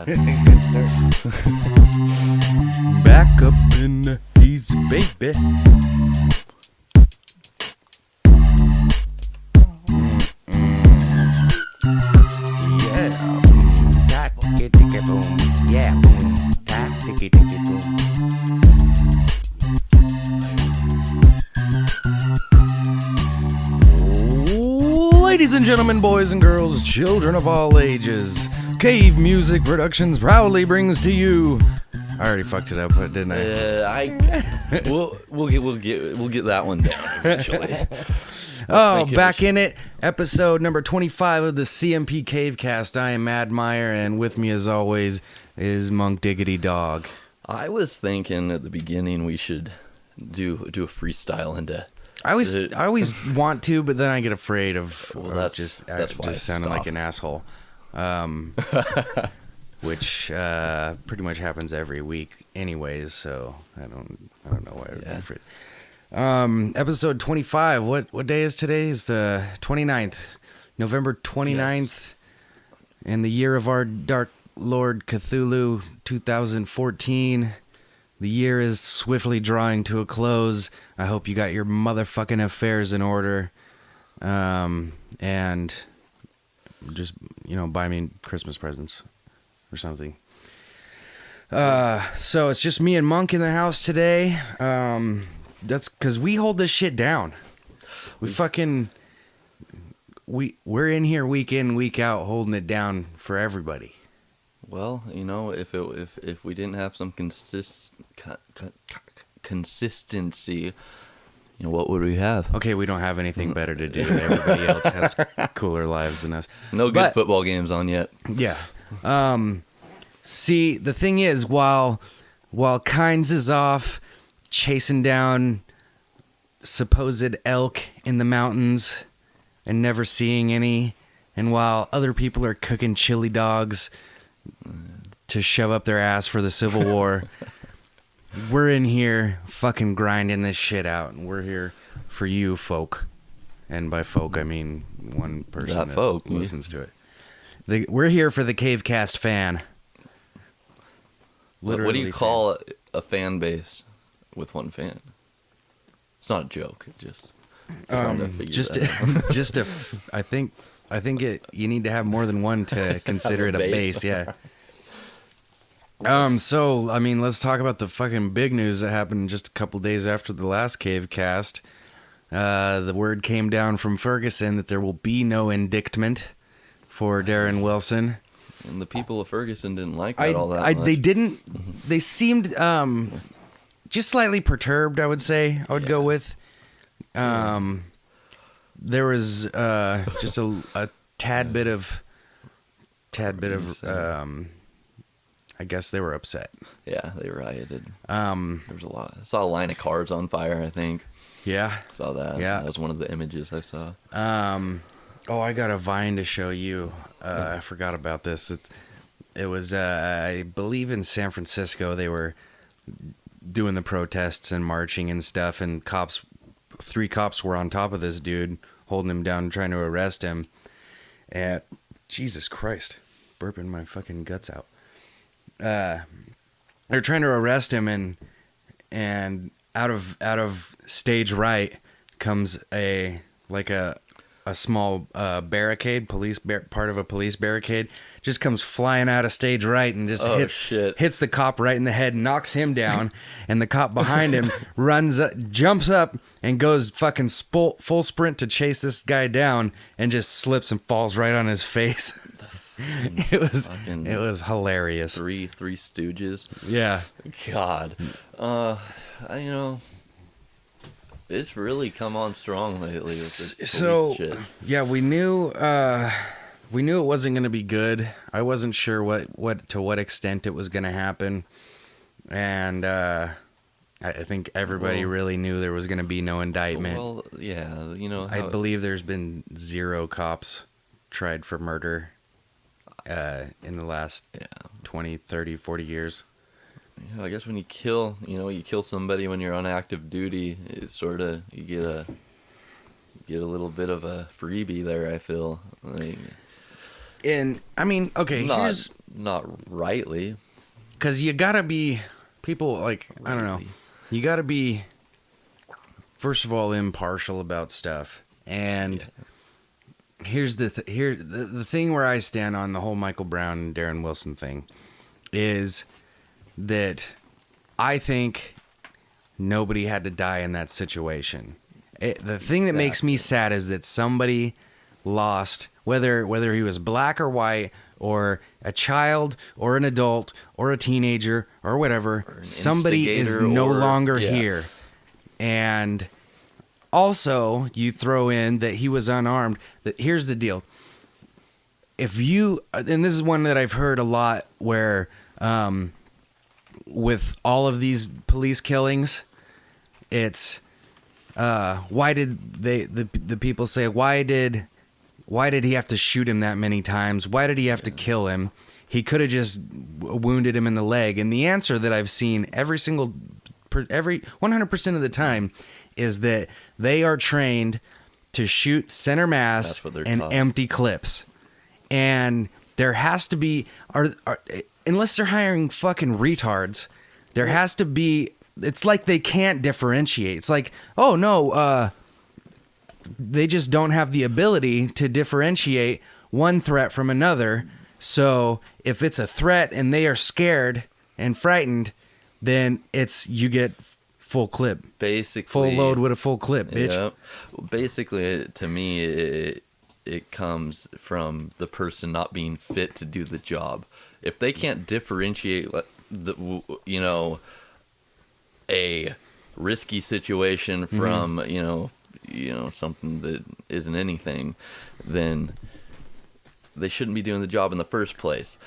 God. Good start. Back up in the easy, baby. Yeah. Tap, ticky, boom. Yeah, boom. Tap, ticky, boom. Ladies and gentlemen, boys and girls, children of all ages, Cave Music Productions proudly brings to you. I already fucked it up, didn't I? We'll get that one down eventually. Back in it, episode number 25 of the CMP CaveCast. I am Mad Meyer, and with me, as always, is Monk Diggity Dog. I was thinking at the beginning we should do a freestyle into. I always want to, but then I get afraid of that's just sounding like an asshole, which pretty much happens every week, anyways. So I don't know why I would be afraid. Episode 25. What day is today? Is the 29th, November 29th, yes. In the year of our Dark Lord Cthulhu, 2014. The year is swiftly drawing to a close. I hope you got your motherfucking affairs in order. And just, buy me Christmas presents or something. So it's just me and Monk in the house today. That's because we hold this shit down. We're in here week in, week out, holding it down for everybody. Well, if we didn't have some consistency, what would we have? Okay, we don't have anything better to do. Everybody else has cooler lives than us. No good football games on yet. Yeah. See, the thing is, while Kynes is off chasing down supposed elk in the mountains and never seeing any, and while other people are cooking chili dogs to shove up their ass for the Civil War, we're in here fucking grinding this shit out, and we're here for you folk. And by folk, I mean one person that listens to it. We're here for the CaveCast fan. What do you call a fan base with one fan? It's not a joke. I think you need to have more than one to consider it a base. Yeah. So, let's talk about the fucking big news that happened just a couple days after the last CaveCast. The word came down from Ferguson that there will be no indictment for Darren Wilson. And the people of Ferguson didn't like that all that much. They didn't. They seemed just slightly perturbed, I would say. I would go with. There was just a tad bit of. I guess they were upset. Yeah, they rioted. There was a lot. I saw a line of cars on fire, I think. Yeah. Saw that. Yeah. That was one of the images I saw. I got a Vine to show you. I forgot about this. It was, I believe, in San Francisco. They were doing the protests and marching and stuff, and 3 cops were on top of this dude, holding him down, trying to arrest him. And Jesus Christ, burping my fucking guts out. They're trying to arrest him, and out of stage right comes a small barricade, part of a police barricade, just comes flying out of stage right and just hits the cop right in the head, knocks him down, and the cop behind him jumps up and goes fucking full sprint to chase this guy down, and just slips and falls right on his face. It was hilarious. Three Stooges. Yeah. God. It's really come on strong lately with this police shit. Yeah, we knew it wasn't going to be good. I wasn't sure to what extent it was going to happen, and I think everybody really knew there was going to be no indictment. Well, yeah, I believe there's been 0 cops tried for murder in the last 20, 30, 40 years. Yeah, I guess when you kill somebody when you're on active duty, it's sort of, you get a little bit of a freebie there, I feel. And I mean, okay, here's not rightly. because you gotta be people like I don't know. Rightly. You gotta be first of all impartial about stuff. And here's the thing where I stand on the whole Michael Brown and Darren Wilson thing is that I think nobody had to die in that situation. The thing that makes me sad is that somebody lost, whether he was black or white or a child or an adult or a teenager or whatever, Or somebody is no longer here. And also, you throw in that he was unarmed. Here's the deal. If you, and this is one that I've heard a lot where, with all of these police killings, it's, why did the people say, why did he have to shoot him that many times? Why did he have to kill him? He could have just wounded him in the leg. And the answer that I've seen every 100% of the time is that they are trained to shoot center mass and taught. empty clips. And there has to be, unless they're hiring fucking retards, there has to be, it's like they can't differentiate. It's like, oh no, they just don't have the ability to differentiate one threat from another. So if it's a threat and they are scared and frightened, then you get full clip. Basically, full load with a full clip, bitch. Yeah. Basically, to me, it comes from the person not being fit to do the job. If they can't differentiate a risky situation from something that isn't anything, then they shouldn't be doing the job in the first place.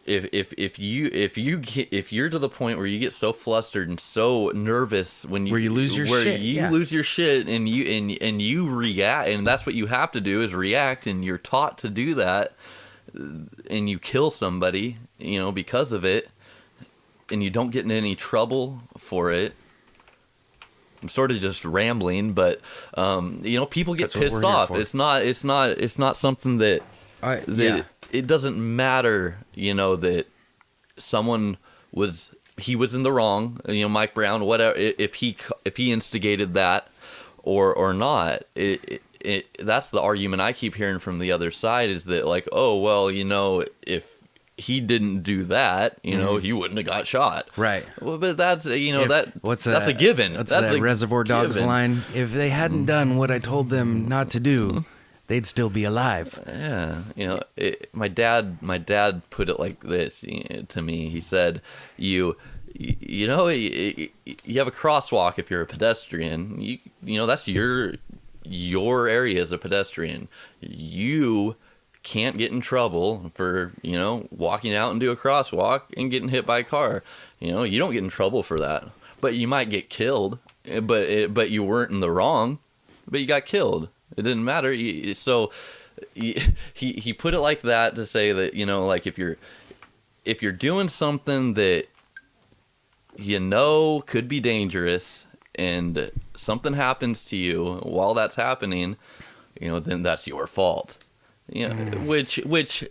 If you're to the point where you get so flustered and so nervous when you lose your shit, lose your shit and you react, and that's what you have to do is react, and you're taught to do that, and you kill somebody because of it, and you don't get in any trouble for it. I'm sort of just rambling, but people get pissed off. It's not something that it doesn't matter, that someone was in the wrong, Mike Brown, whatever, if he instigated that or not. That's the argument I keep hearing from the other side, is that like, oh well, if he didn't do that, he wouldn't have got shot. Right. Well, but that's that's a given. That's that Reservoir Dogs line. If they hadn't done what I told them not to do, they'd still be alive. Yeah, my dad put it like this to me. He said, you have a crosswalk if you're a pedestrian. That's your area as a pedestrian. You can't get in trouble for walking out into a crosswalk and getting hit by a car. You don't get in trouble for that, but you might get killed. But you weren't in the wrong, but you got killed. It didn't matter. So he put it like that to say that like if you're doing something that could be dangerous and something happens to you while that's happening, then that's your fault. Which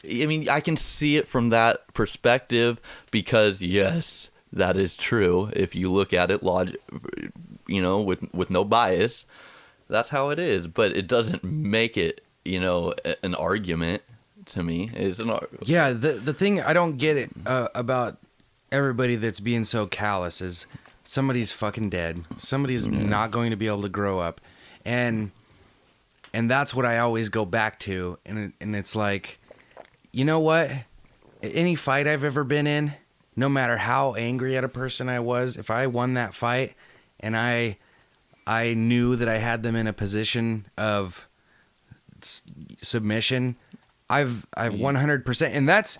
I mean, I can see it from that perspective, because yes, that is true. If you look at it with no bias, that's how it is. But it doesn't make it an argument to me. It's an yeah. The thing I don't get it about everybody that's being so callous is somebody's fucking dead. Somebody's not going to be able to grow up, and that's what I always go back to. And it's like, you know what? Any fight I've ever been in, no matter how angry at a person I was, if I won that fight and I knew that I had them in a position of submission, I've 100%, and that's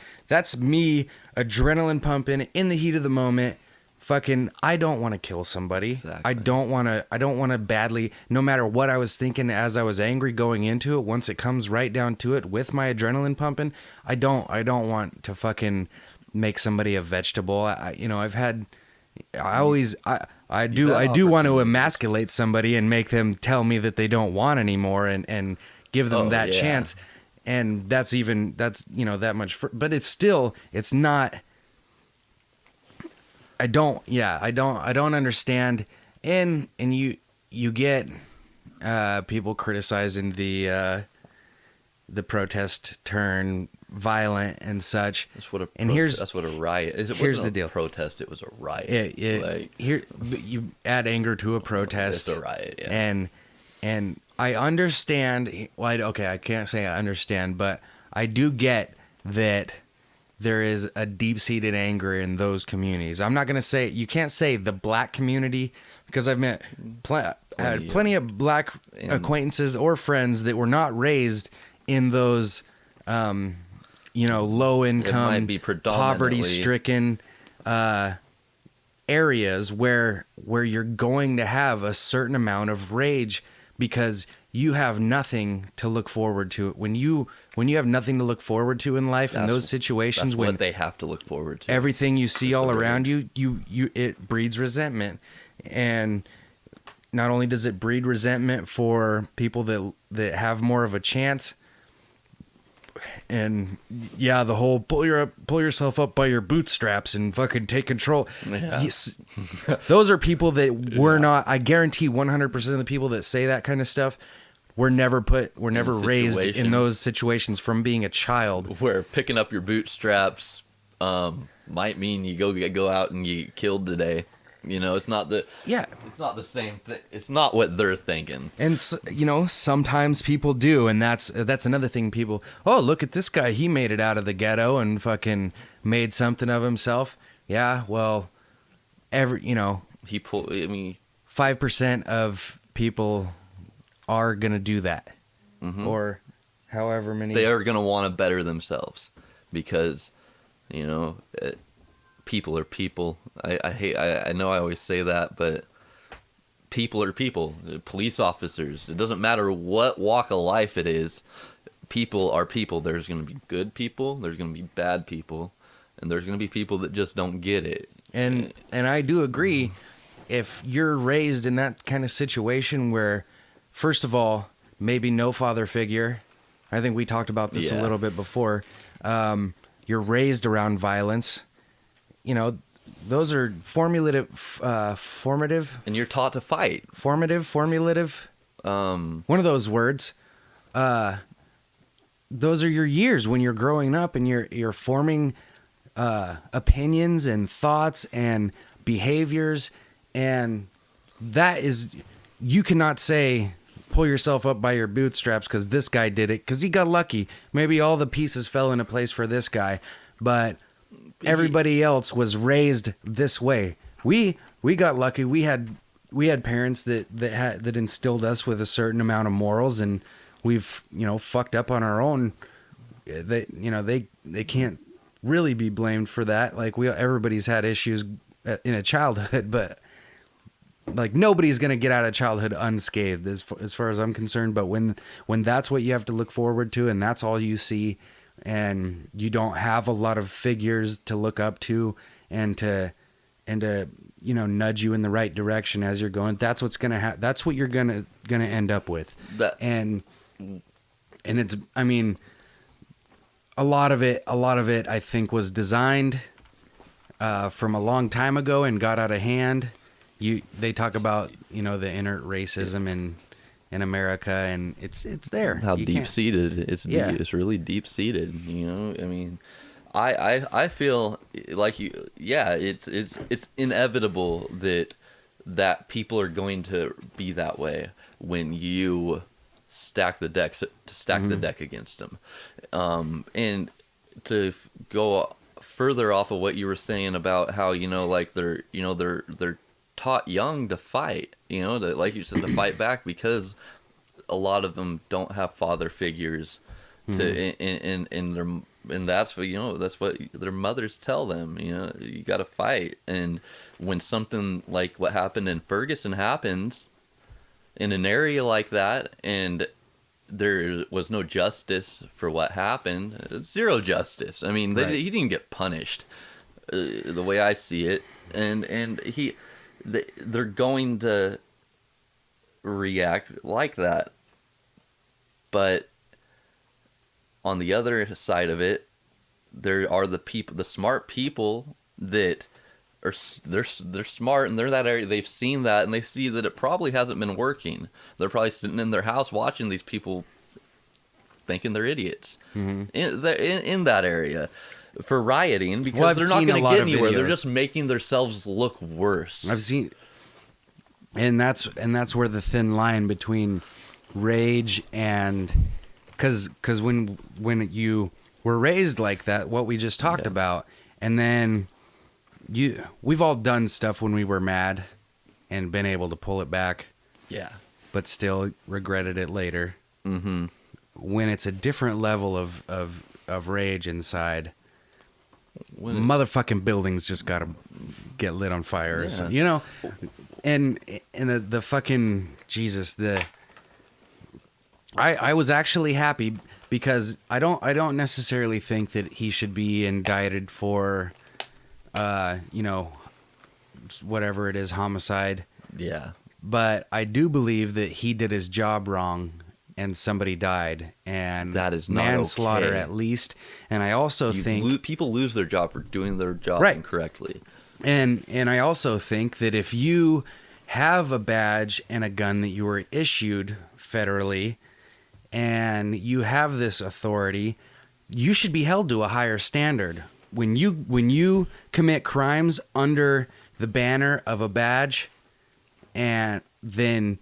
me adrenaline pumping in the heat of the moment. Fucking, I don't want to kill somebody. Exactly. I don't want to badly, no matter what I was thinking as I was angry going into it, once it comes right down to it with my adrenaline pumping, I don't want to fucking make somebody a vegetable. I do want to emasculate somebody and make them tell me that they don't want anymore and give them that chance. and that's that much. But it's not. I don't understand, and you get people criticizing the protest turn violent and such. That's what that's what a riot is. Here's the deal. Protest. It was a riot. Here you add anger to a protest. It's a riot. Yeah. And I understand. Well, okay, I can't say I understand, but I do get that there is a deep-seated anger in those communities. I'm not gonna say you can't say the black community, because I've met had plenty of black acquaintances or friends that were not raised in those, low income, poverty stricken areas where you're going to have a certain amount of rage because you have nothing to look forward to. When you have nothing to look forward to in life, in those situations, that's what they have to look forward to. Everything you see all around you, it breeds resentment. And not only does it breed resentment for people that have more of a chance, and yeah, the whole pull yourself up by your bootstraps and fucking take control. Yeah. Those are people that were not. I guarantee 100% of the people that say that kind of stuff were never raised in those situations from being a child. Where picking up your bootstraps might mean you go out and you get killed today. It's not the same thing. It's not what they're thinking. And sometimes people do, and that's another thing. People, oh, look at this guy, he made it out of the ghetto and fucking made something of himself. Yeah, well, 5% of people are gonna do that, or however many. They are gonna want to better themselves because, people are people. I know I always say that, but people are people. Police officers. It doesn't matter what walk of life it is. People are people. There's going to be good people. There's going to be bad people, and there's going to be people that just don't get it. And I do agree. If you're raised in that kind of situation where, first of all, maybe no father figure. I think we talked about this a little bit before. You're raised around violence. Those are formative, and you're taught to fight. Formative. One of those words. Those are your years when you're growing up and you're forming opinions and thoughts and behaviors, and that is, you cannot say pull yourself up by your bootstraps because this guy did it because he got lucky. Maybe all the pieces fell into place for this guy, but everybody else was raised this way. We got lucky. We had parents that instilled us with a certain amount of morals, and we've fucked up on our own. They can't really be blamed for that. Like everybody's had issues in a childhood, but like nobody's gonna get out of childhood unscathed as far as I'm concerned. But when that's what you have to look forward to, and that's all you see, and you don't have a lot of figures to look up to and to nudge you in the right direction as you're going, that's what's gonna that's what you're gonna end up with. And it's, I mean, a lot of it I think was designed from a long time ago and got out of hand. They talk about the inert racism in America, and it's there. How deep seated it's it's really deep seated. I mean, I feel like it's inevitable that people are going to be that way when you stack the deck against them. And to go further off of what you were saying about how they're taught young to fight, like you said, to fight back, because a lot of them don't have father figures and that's what their mothers tell them. You got to fight. And when something like what happened in Ferguson happens in an area like that, and there was no justice for what happened, zero justice. I mean, he didn't get punished the way I see it, and they're going to react like that. But on the other side of it, there are the smart people that they're smart and they're that area. They've seen that and they see that it probably hasn't been working. They're probably sitting in their house watching these people, thinking they're idiots in that area for rioting because they're not going to get anywhere. They're just making themselves look worse. I've seen, and that's where the thin line between rage and because when you were raised like that, what we just talked about, and then we've all done stuff when we were mad and been able to pull it back, but still regretted it later. When it's a different level of rage inside, motherfucking buildings just gotta get lit on fire or something, you know. And the fucking Jesus, I was actually happy because I don't necessarily think that he should be indicted for whatever it is, homicide. Yeah. But I do believe that he did his job wrong and somebody died, and that is not manslaughter okay. At least. And I also think people lose their job for doing their job incorrectly. And I also think that if you have a badge and a gun that you were issued federally and you have this authority, you should be held to a higher standard. When you commit crimes under the banner of a badge, and then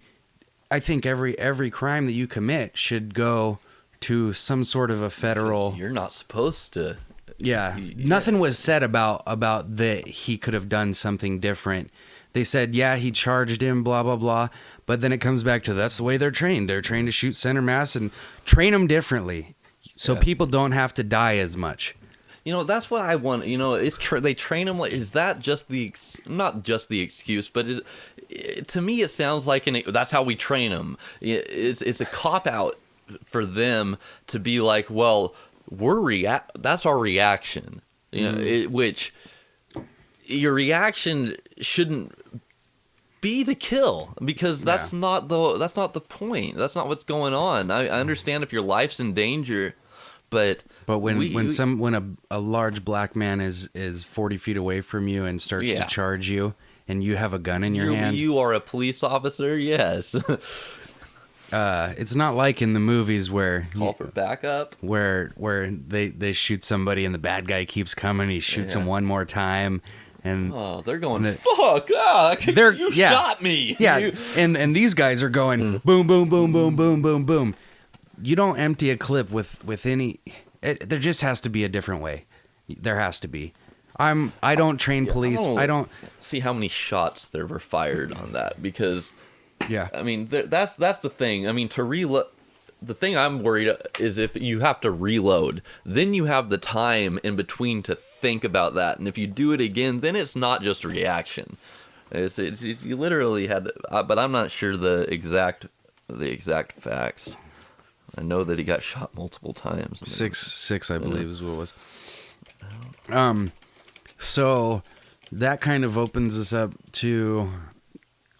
I think every crime that you commit should go to some sort of a federal. You're not supposed to. Yeah, nothing was said about that he could have done something different. They said, yeah, he charged him, blah blah blah, but then it comes back to that's the way they're trained. They're trained to shoot center mass and train them differently, so people don't have to die as much. You know, that's what I want. You know, they train them. Is that just not just the excuse, but to me it sounds like that's how we train them. It's a cop out for them to be like, well, that's our reaction. You know, which your reaction shouldn't be to kill, because that's not the point. That's not what's going on. I understand if your life's in danger. But when a large black man is 40 feet away from you and starts to charge you, and you have a gun in your hand, you are a police officer. Yes. It's not like in the movies where call for backup, where they shoot somebody and the bad guy keeps coming. He shoots him one more time, and they're going fuck. You shot me. Yeah, and these guys are going boom, boom, boom, boom, boom, boom, boom. You don't empty a clip with any. There just has to be a different way. There has to be. I don't train police. I don't see how many shots there were fired on that, because. Yeah. I mean, that's the thing. I mean, to reload. The thing I'm worried is if you have to reload, then you have the time in between to think about that, and if you do it again, then it's not just a reaction. It's you literally had. But I'm not sure the exact facts. I know that he got shot multiple times. Six, I believe, is what it was. So that kind of opens us up to,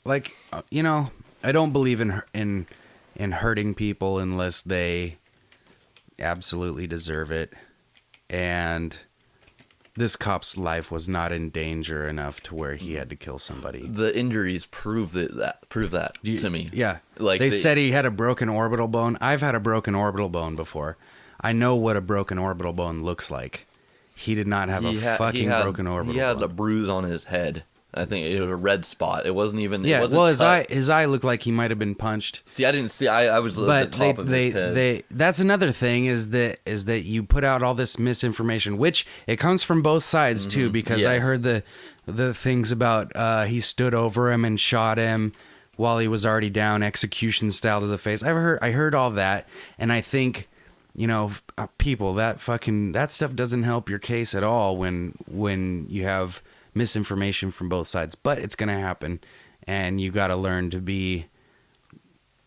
like, I don't believe in hurting people unless they absolutely deserve it. And this cop's life was not in danger enough to where he had to kill somebody. The injuries prove that to me. Yeah. Like they said he had a broken orbital bone. I've had a broken orbital bone before. I know what a broken orbital bone looks like. He did not have broken orbital bone. He had a bruise on his head. I think it was a red spot. It wasn't even. Yeah, it wasn't well, cut. his eye looked like he might have been punched. See, I didn't see. I was at the top of his head. That's another thing is that you put out all this misinformation, which it comes from both sides too. Because I heard the things about he stood over him and shot him while he was already down, execution style to the face. I heard all that, and I think people that stuff doesn't help your case at all when you have misinformation from both sides, but it's going to happen, and you got to learn to be,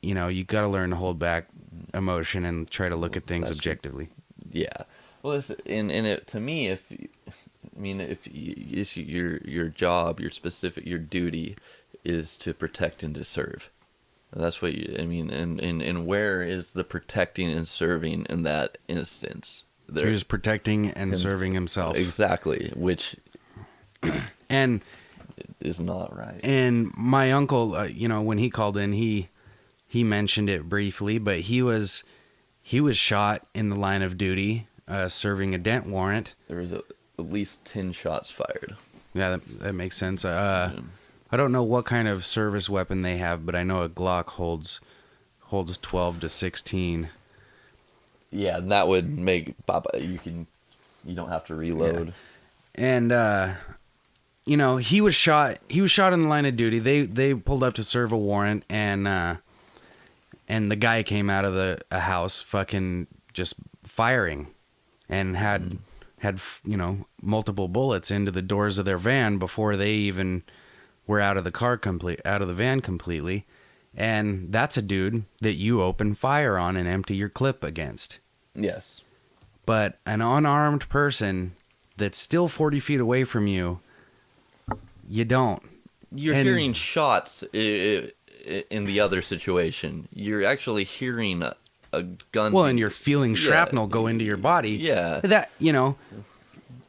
you got to learn to hold back emotion and try to look at things objectively. Yeah. Well, to me, if your job, your duty is to protect and to serve. That's what I mean. And where is the protecting and serving in that instance? He was protecting and serving himself. Exactly, which and is not right. And my uncle, when he called in, he mentioned it briefly, but he was shot in the line of duty, serving a dent warrant. There was at least 10 shots fired. Yeah, that makes sense. I don't know what kind of service weapon they have, but I know a Glock holds 12 to 16. Yeah, and that would make you don't have to reload. Yeah. And he was shot in the line of duty. They pulled up to serve a warrant, and the guy came out of a house fucking just firing, and had multiple bullets into the doors of their van before they even were out of the van completely. And that's a dude that you open fire on and empty your clip against. Yes. But an unarmed person that's still 40 feet away from you, you don't. You're hearing shots in the other situation. You're actually hearing a gun. Well, and you're feeling shrapnel go into your body. Yeah. That,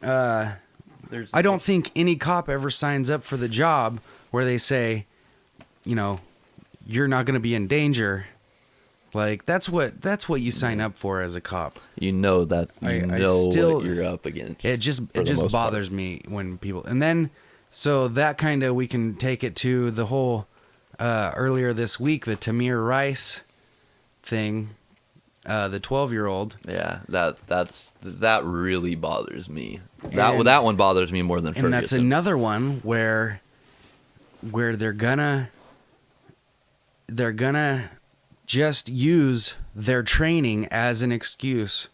I don't think any cop ever signs up for the job where they say, you're not going to be in danger. Like, that's what you sign up for as a cop. You know that what you're up against. It just bothers me when people, and then so that kind of, we can take it to the whole earlier this week, the Tamir Rice thing, the 12-year-old. Yeah, that really bothers me. That one bothers me more than Ferguson. And that's another one where they're gonna just use their training as an excuse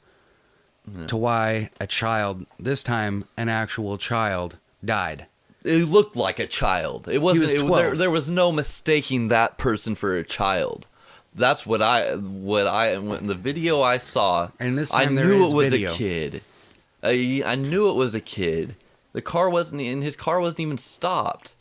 to why a child, this time an actual child, died. It looked like a child. It wasn't. He was 12. There was no mistaking that person for a child. That's when the video I saw, and this I time knew it was video. a kid. I knew it was a kid. The car wasn't, and his car wasn't even stopped.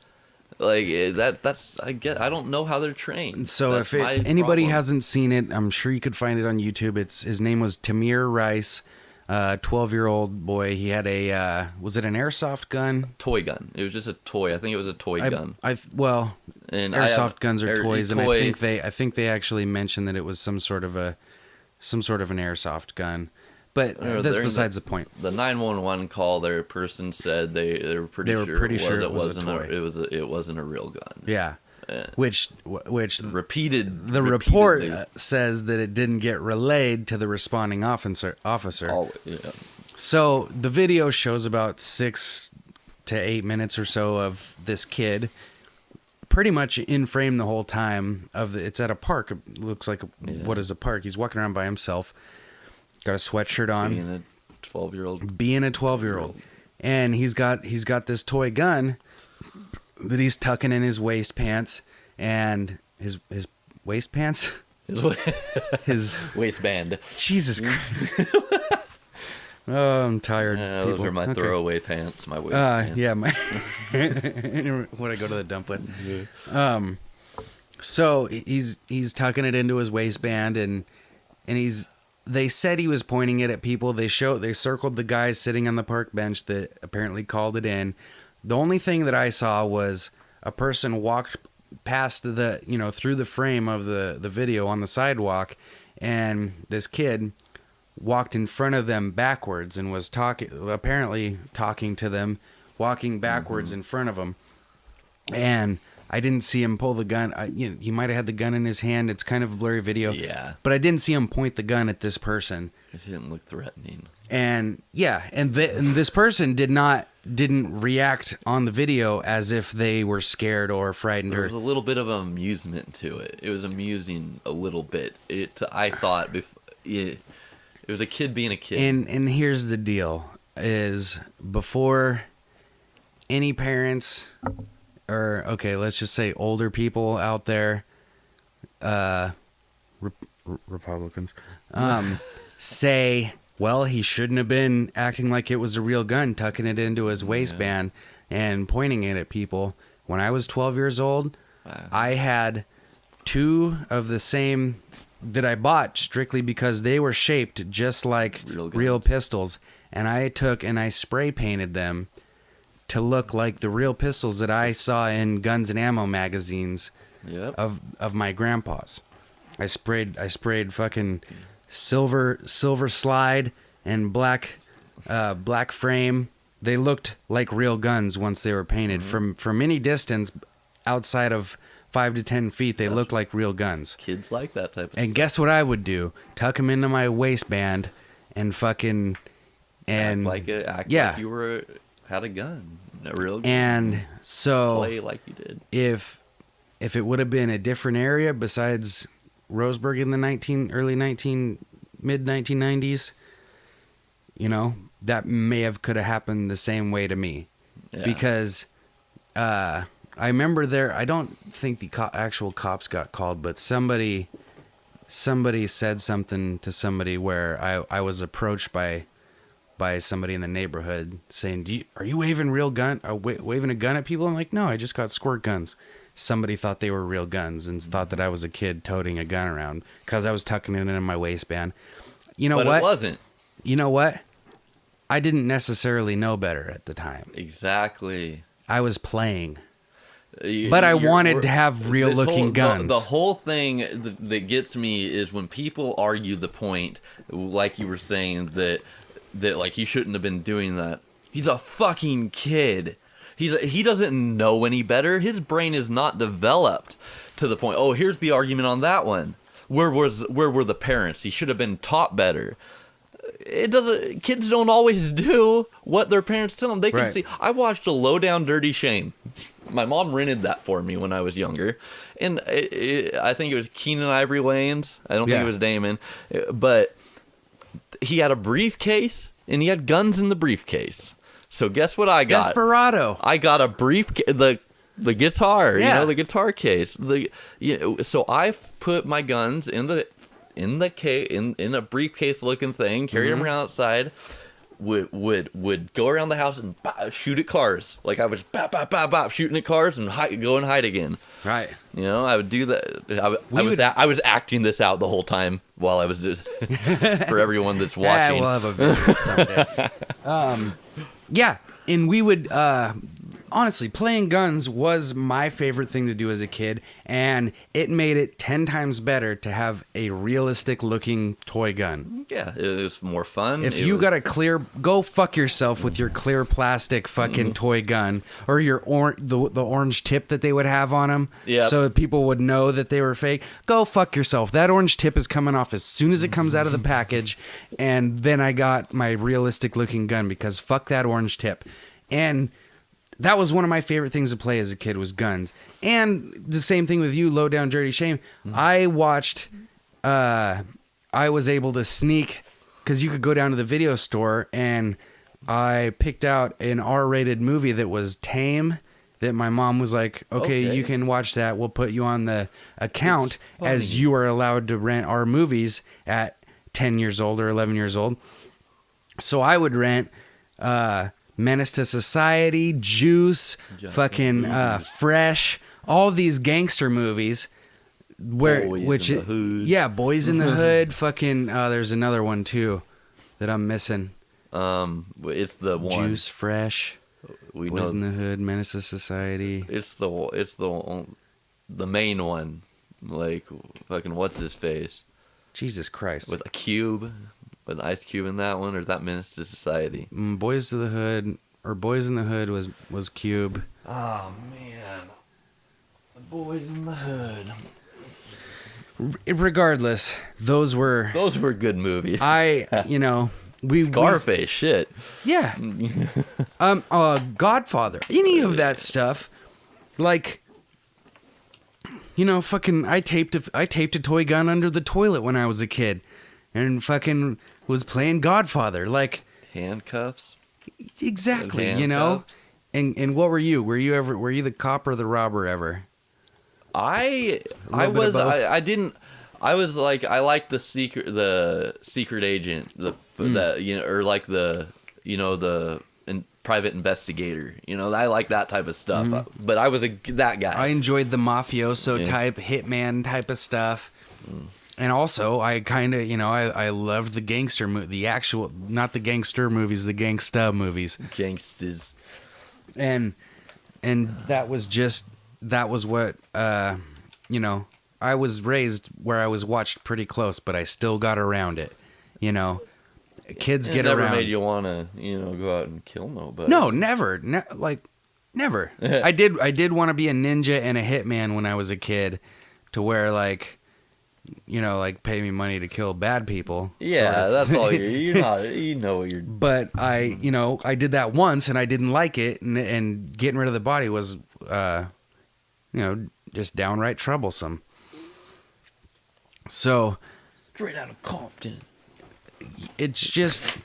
Like that's I don't know how they're trained. So that's if anybody hasn't seen it, I'm sure you could find it on YouTube. His name was Tamir Rice, 12-year-old boy. He had was it an airsoft gun? Toy gun. It was just a toy. I think it was a toy gun. And airsoft guns are toys, and I think they actually mentioned that it was some sort of an airsoft gun. But that's besides the point. The 911 call, their person said they were pretty sure it wasn't a toy. It wasn't a real gun. Yeah. Which repeated. The report says that it didn't get relayed to the responding officer. Yeah. So the video shows about 6 to 8 minutes or so of this kid, pretty much in frame the whole time. It's at a park. It looks like what is a park? He's walking around by himself. Got a sweatshirt on. Being a 12-year-old. And he's got this toy gun that he's tucking in his waist pants, and his waist pants? His waistband. Jesus Christ. Oh, I'm tired. Those are my throwaway pants, my waistbands. Yeah, what I go to the dump with. Yeah. So he's tucking it into his waistband, and they said he was pointing it at people. They circled the guys sitting on the park bench that apparently called it in. The only thing that I saw was a person walked past through the frame of the video on the sidewalk, and this kid walked in front of them backwards and was apparently talking to them, walking backwards in front of them. And I didn't see him pull the gun. He might have had the gun in his hand. It's kind of a blurry video. Yeah. But I didn't see him point the gun at this person. It didn't look threatening. And and this person didn't react on the video as if they were scared or frightened. There was a little bit of amusement to it. It was amusing a little bit. I thought it was a kid being a kid. And here's the deal: is before any parents, or let's just say older people out there, Republicans, say, well, he shouldn't have been acting like it was a real gun, tucking it into his waistband and pointing it at people. When I was 12 years old, I had 2 of the same that I bought strictly because they were shaped just like real pistols, and I took and I spray painted them to look like the real pistols that I saw in Guns and Ammo magazines of my grandpa's. I sprayed fucking silver slide and black frame. They looked like real guns once they were painted. From any distance outside of 5 to 10 feet, they looked like real guns. Kids like that type of stuff. And guess what I would do? Tuck them into my waistband and fucking act like you had a gun, a real gun. And so play like you did. If it would have been a different area besides Roseburg in the mid 1990s, you know, that could have happened the same way to me. Yeah. Because I remember I don't think the actual cops got called, but somebody said something to somebody where I was approached by somebody in the neighborhood saying, are you waving waving a gun at people? I'm like, no, I just got squirt guns. Somebody thought they were real guns and thought that I was a kid toting a gun around because I was tucking it in my waistband. You know what? But it wasn't. You know what? I didn't necessarily know better at the time. Exactly. I was playing. But I wanted to have real-looking guns. The whole thing that gets me is when people argue the point, like you were saying, that like he shouldn't have been doing that. He's a fucking kid. He doesn't know any better. His brain is not developed to the point. Oh, here's the argument on that one. Where were the parents? He should have been taught better. Kids don't always do what their parents tell them. They can see. I watched a Low Down Dirty Shame. My mom rented that for me when I was younger, and I think it was Keenan Ivory Wayans. I don't think it was Damon, but he had a briefcase and he had guns in the briefcase. So guess what I got? Desperado. I got a the guitar, the guitar case. So I put my guns in a briefcase looking thing, carried them around outside. Would go around the house and shoot at cars. Like I was shooting at cars and go and hide again. Right. You know, I would do that. I was acting this out the whole time while I was just for everyone that's watching. Yeah, we'll have a video someday. Yeah, and we would honestly, playing guns was my favorite thing to do as a kid, and it made it 10 times better to have a realistic looking toy gun. Yeah, it was more fun. If you got a clear, go fuck yourself with your clear plastic fucking toy gun, or your the orange tip that they would have on them, so that people would know that they were fake. Go fuck yourself. That orange tip is coming off as soon as it comes out of the package, and then I got my realistic looking gun because fuck that orange tip. And that was one of my favorite things to play as a kid was guns. And the same thing with you, Low Down Dirty Shame. I watched, I was able to sneak, because you could go down to the video store, and I picked out an R-rated movie that was tame, that my mom was like, okay, you can watch that. We'll put you on the account as you are allowed to rent our movies at 10 years old or 11 years old. So I would rent Menace to Society, Juice, fucking Fresh, all these gangster movies. Boys in the Hood. Fucking there's another one too that I'm missing. It's the one Juice, Fresh, Boys in the Hood, Menace to Society. It's the main one. Like fucking what's his face? Jesus Christ. With a cube. With an ice cube in that one, or is that Menace to Society? Boys in the Hood was Cube. Oh man, the Boys in the Hood. Regardless, those were good movies. Scarface, shit. Yeah. Godfather, any of that stuff, like. Fucking, I taped a toy gun under the toilet when I was a kid, and fucking was playing Godfather, like handcuffs. Exactly, handcuffs. And what were you? Were you the cop or the robber ever? I liked the secret agent, private investigator. You know, I like that type of stuff. But I was that guy. I enjoyed the mafioso type, hitman type of stuff. And also, I kind of, you know, I loved the gangster the actual, not the gangster movies, the gangsta movies. Gangsters. And that was what, you know, I was raised where I was watched pretty close, but I still got around it, you know. Kids get around. Never made you want to, you know, go out and kill nobody. No, never. Never. I did want to be a ninja and a hitman when I was a kid, to where, like, you know, like, pay me money to kill bad people. Yeah, sort of. that's all you know what you're. But I did that once and I didn't like it, and getting rid of the body was, you know, just downright troublesome. So, Straight out of Compton. it's just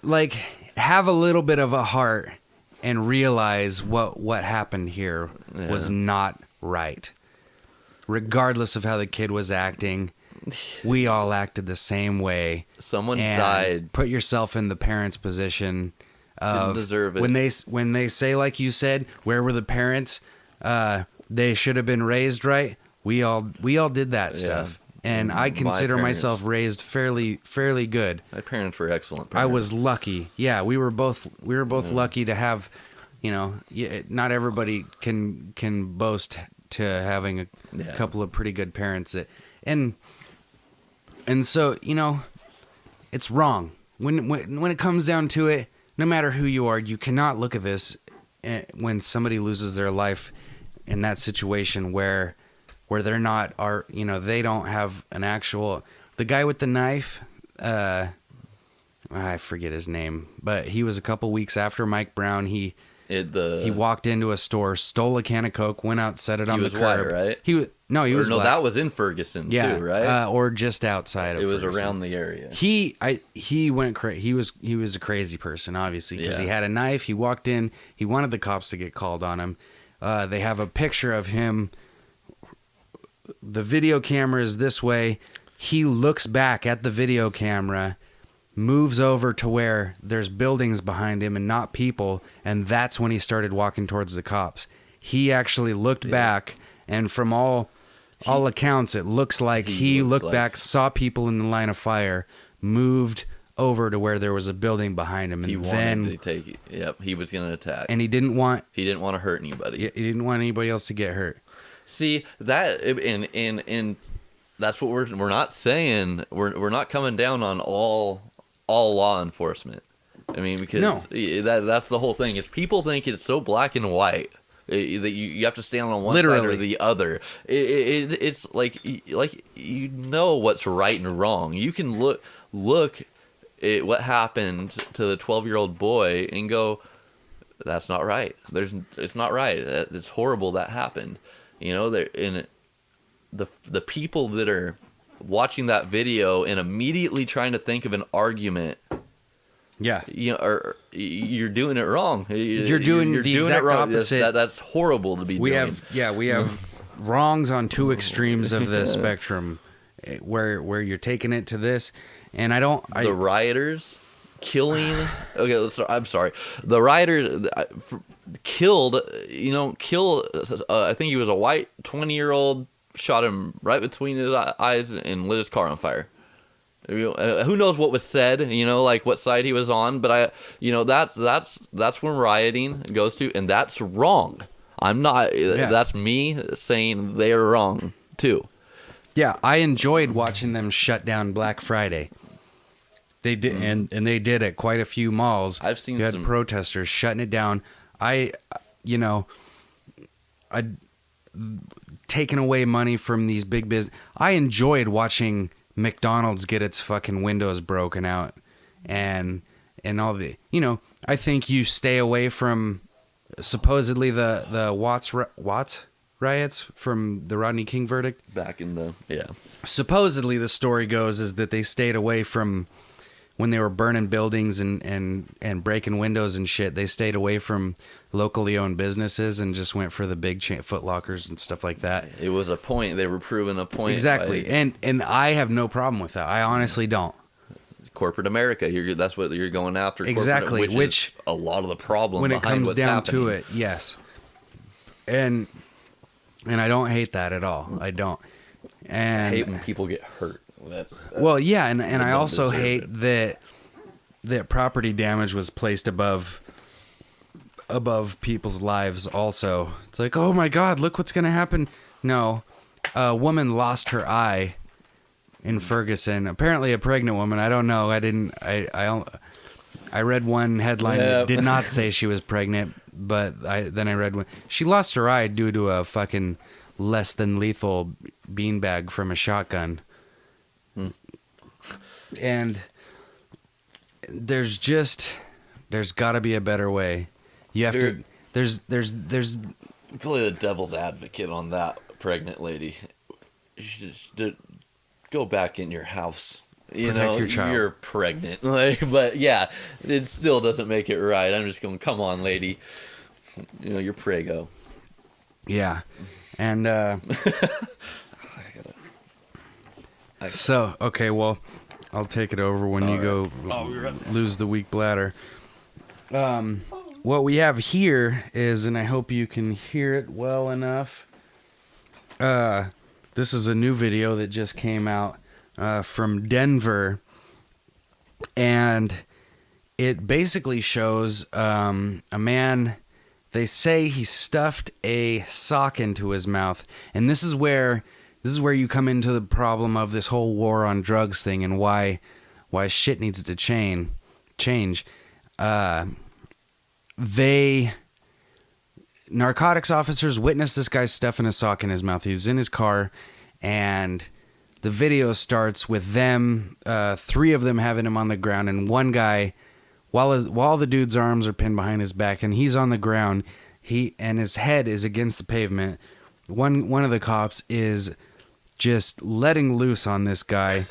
like, have a little bit of a heart and realize what happened here was not right. Regardless of how the kid was acting, we all acted the same way. Someone And died. Put yourself in the parents' position. Didn't deserve it. When they say, like you said, where were the parents? They should have been raised right. We all did that stuff. And I consider myself raised fairly good. My parents were excellent I parents. was lucky. Yeah, we were both lucky to have, you know, not everybody can boast to having a couple of pretty good parents that, and so, you know, it's wrong when it comes down to it. No matter who you are, you cannot look at this when somebody loses their life in that situation where they're not, you know, they don't have an actual, the guy with the knife, I forget his name, but he was a couple weeks after Mike Brown. He walked into a store, stole a can of Coke, went out, set it on the curb. White, right? He was black. That was in Ferguson too, right? Or just outside of. It was Ferguson. around the area. He went crazy. He was a crazy person, obviously, because he had a knife. He walked in. He wanted the cops to get called on him. They have a picture of him. The video camera is this way. He looks back at the video camera, moves over to where there's buildings behind him and not people, and that's when he started walking towards the cops. He actually looked back, and from all accounts, it looks like he looked back, saw people in the line of fire, moved over to where there was a building behind him, and he wanted to take it. Yep, he was going to attack. And he didn't want to hurt anybody. He didn't want anybody else to get hurt. See, that and that's what we're not saying. We're not coming down on all law enforcement. I mean, because that's the whole thing. Is people think it's so black and white that you have to stand on one side or the other. It's like you know what's right and wrong. You can look at what happened to the 12-year-old boy and go, that's not right. It's not right. It's horrible that happened. You know, the people that are watching that video and immediately trying to think of an argument. Yeah, you know, you're doing it wrong. You're doing the exact opposite. That's horrible to be doing. We have wrongs on two extremes of the spectrum, where you're taking it to this, and the rioters killing. Okay, I'm sorry. The rioters killed. I think he was a white 20-year-old. Shot him right between his eyes and lit his car on fire. Who knows what was said, you know, like what side he was on, but that's when rioting goes to, and that's wrong. I'm not, that's me saying they're wrong too. Yeah, I enjoyed watching them shut down Black Friday. They did, and they did at quite a few malls. I've seen some protesters shutting it down. I'd taken away money from these big business. I enjoyed watching McDonald's get its fucking windows broken out, and all the, you know, I think you stay away from supposedly the Watts riots from the Rodney King verdict back in the Supposedly the story goes is that they stayed away from when they were burning buildings and breaking windows and shit. They stayed away from locally owned businesses and just went for the big Foot Lockers and stuff like that. It was a point. They were proving a point. Exactly. And I have no problem with that. I honestly don't. corporate America. That's what you're going after. Exactly, which is a lot of the problem when it behind comes what's down happening. to it. Yes, and I don't hate that at all. I don't. And I hate when people get hurt. That's well, yeah, and I also deserve hate it. that property damage was placed above people's lives. Also, it's like, oh my God, look what's gonna happen. No, a woman lost her eye in Ferguson. Apparently, a pregnant woman. I don't know. I read one headline that did not say she was pregnant, but then I read one. She lost her eye due to a fucking less than lethal beanbag from a shotgun. And there's got to be a better way. You have to. There's. Play the devil's advocate on that pregnant lady. You should just go back in your house. Protect your child. You're pregnant. But yeah, it still doesn't make it right. I'm just going, come on, lady. You're prego. Yeah. And so, okay, well, I'll take it over when you go lose the weak bladder. What we have here is, and I hope you can hear it well enough. This is a new video that just came out from Denver, and it basically shows a man. They say he stuffed a sock into his mouth, and this is where you come into the problem of this whole war on drugs thing and why shit needs to change. Narcotics officers witnessed this guy stuffing a sock in his mouth. He was in his car, and the video starts with them, 3 of them having him on the ground, and one guy, while the dude's arms are pinned behind his back and he's on the ground, and his head is against the pavement. One of the cops is just letting loose on this guy.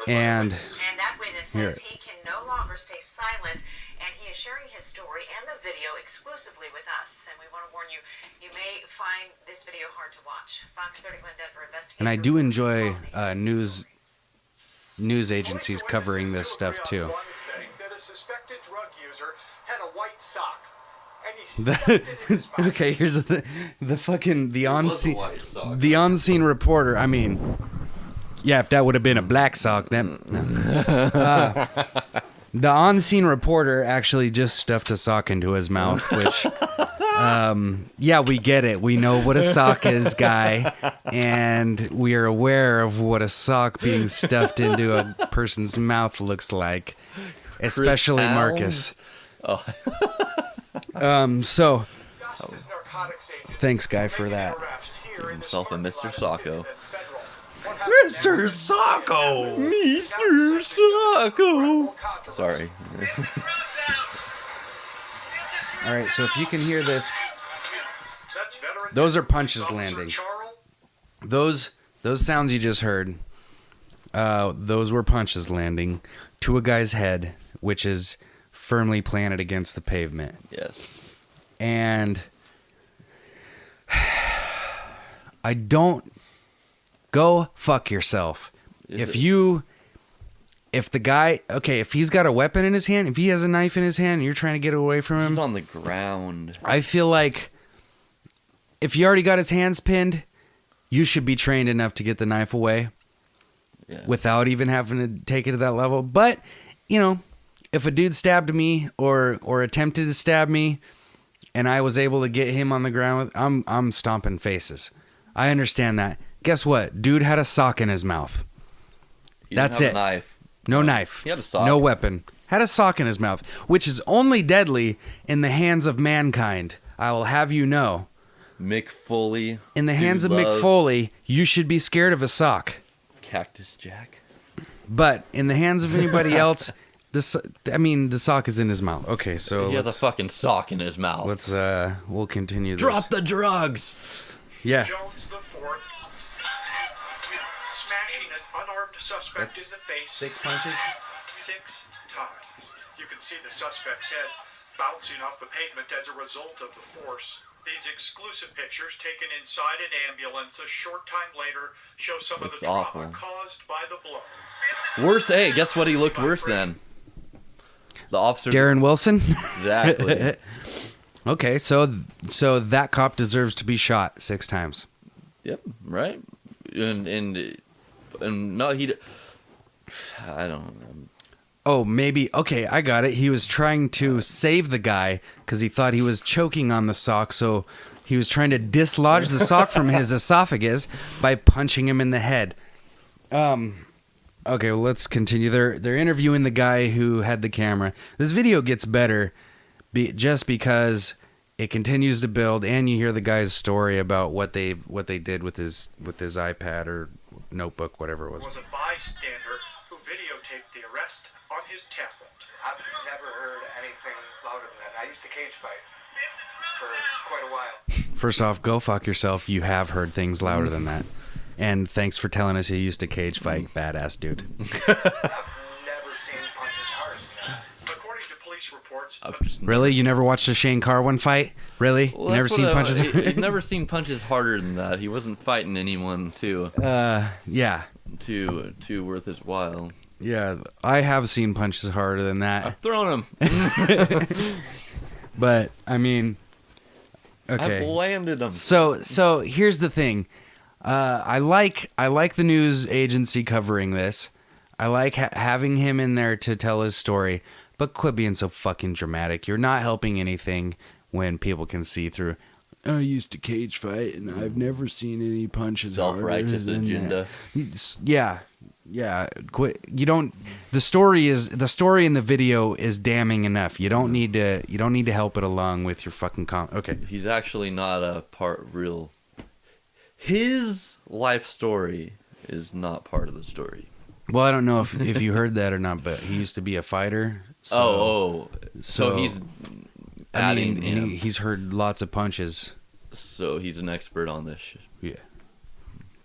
And that witness says he can no longer stay silent, and he is sharing his story and the video exclusively with us. And we want to warn you, you may find this video hard to watch. Fox 31 Denver investigator. And I do enjoy news agencies covering this stuff too. That a suspected drug user had a white sock. Okay, here's the on-scene reporter. I mean, yeah, if that would have been a black sock, then the on-scene reporter actually just stuffed a sock into his mouth, which yeah, we get it. We know what a sock is, guy, and we are aware of what a sock being stuffed into a person's mouth looks like, especially Marcus. Oh. So thanks, guy, for that. Himself a Mr. Socko. Mr. Socko! Mr. Socko! Sorry. Alright, so if you can hear this, those are punches landing. Those sounds you just heard, those were punches landing to a guy's head, which is firmly planted against the pavement. Yes. And I don't go fuck yourself. If the guy, okay, if he's got a weapon in his hand, if he has a knife in his hand and you're trying to get away from him. He's on the ground. I feel like if you already got his hands pinned, you should be trained enough to get the knife away without even having to take it to that level. But, if a dude stabbed me or attempted to stab me and I was able to get him on the ground, I'm stomping faces. I understand that. Guess what? Dude had a sock in his mouth. That's it. Knife. No knife. He had a sock. No weapon. Had a sock in his mouth, which is only deadly in the hands of mankind. I will have you know. Mick Foley. In the hands of Mick Foley, you should be scared of a sock. Cactus Jack. But in the hands of anybody else, the sock is in his mouth. Okay, so he has a fucking sock in his mouth. We'll continue this. Drop the drugs. Yeah. Jones the fourth, smashing an unarmed suspect in the face. 6 punches. 6 times. You can see the suspect's head bouncing off the pavement as a result of the force. These exclusive pictures taken inside an ambulance a short time later show some of It's the trauma awful. caused by the blow. Worse. Hey, guess what? He looked worse then. The officer. Darren Wilson. Exactly. Okay, so that cop deserves to be shot 6 times. Yep. Right. And no, I don't know. Oh, maybe. Okay, I got it. He was trying to save the guy because he thought he was choking on the sock, so he was trying to dislodge the sock from his esophagus by punching him in the head. Okay, well, let's continue. They're interviewing the guy who had the camera. This video gets better just because it continues to build, and you hear the guy's story about what they did with his iPad or notebook, whatever it was. Was a bystander who videotaped the arrest on his tablet. I've never heard anything louder than that. I used to cage fight for quite a while. First off, go fuck yourself. You have heard things louder than that. And thanks for telling us you used to cage fight, badass dude. I've never seen punches hard than that. According to police reports, Really? You never watched a Shane Carwin fight? Really? Well, You never that's seen what punches? I've never seen punches harder than that. He wasn't fighting anyone Yeah. too worth his while. Yeah, I have seen punches harder than that. I've thrown him. But, I mean, okay. I've landed him. So here's the thing. I like the news agency covering this. I like having him in there to tell his story, but quit being so fucking dramatic. You're not helping anything when people can see through. I used to cage fight, and I've never seen any punches. Self-righteous harder than agenda. that. Yeah. Quit. You don't. The story in the video is damning enough. You don't need to help it along with your fucking Okay. He's actually not a part real. His life story is not part of the story. Well, I don't know if you heard that or not, but he used to be a fighter. So, So he's adding. he's heard lots of punches. So he's an expert on this shit. Yeah,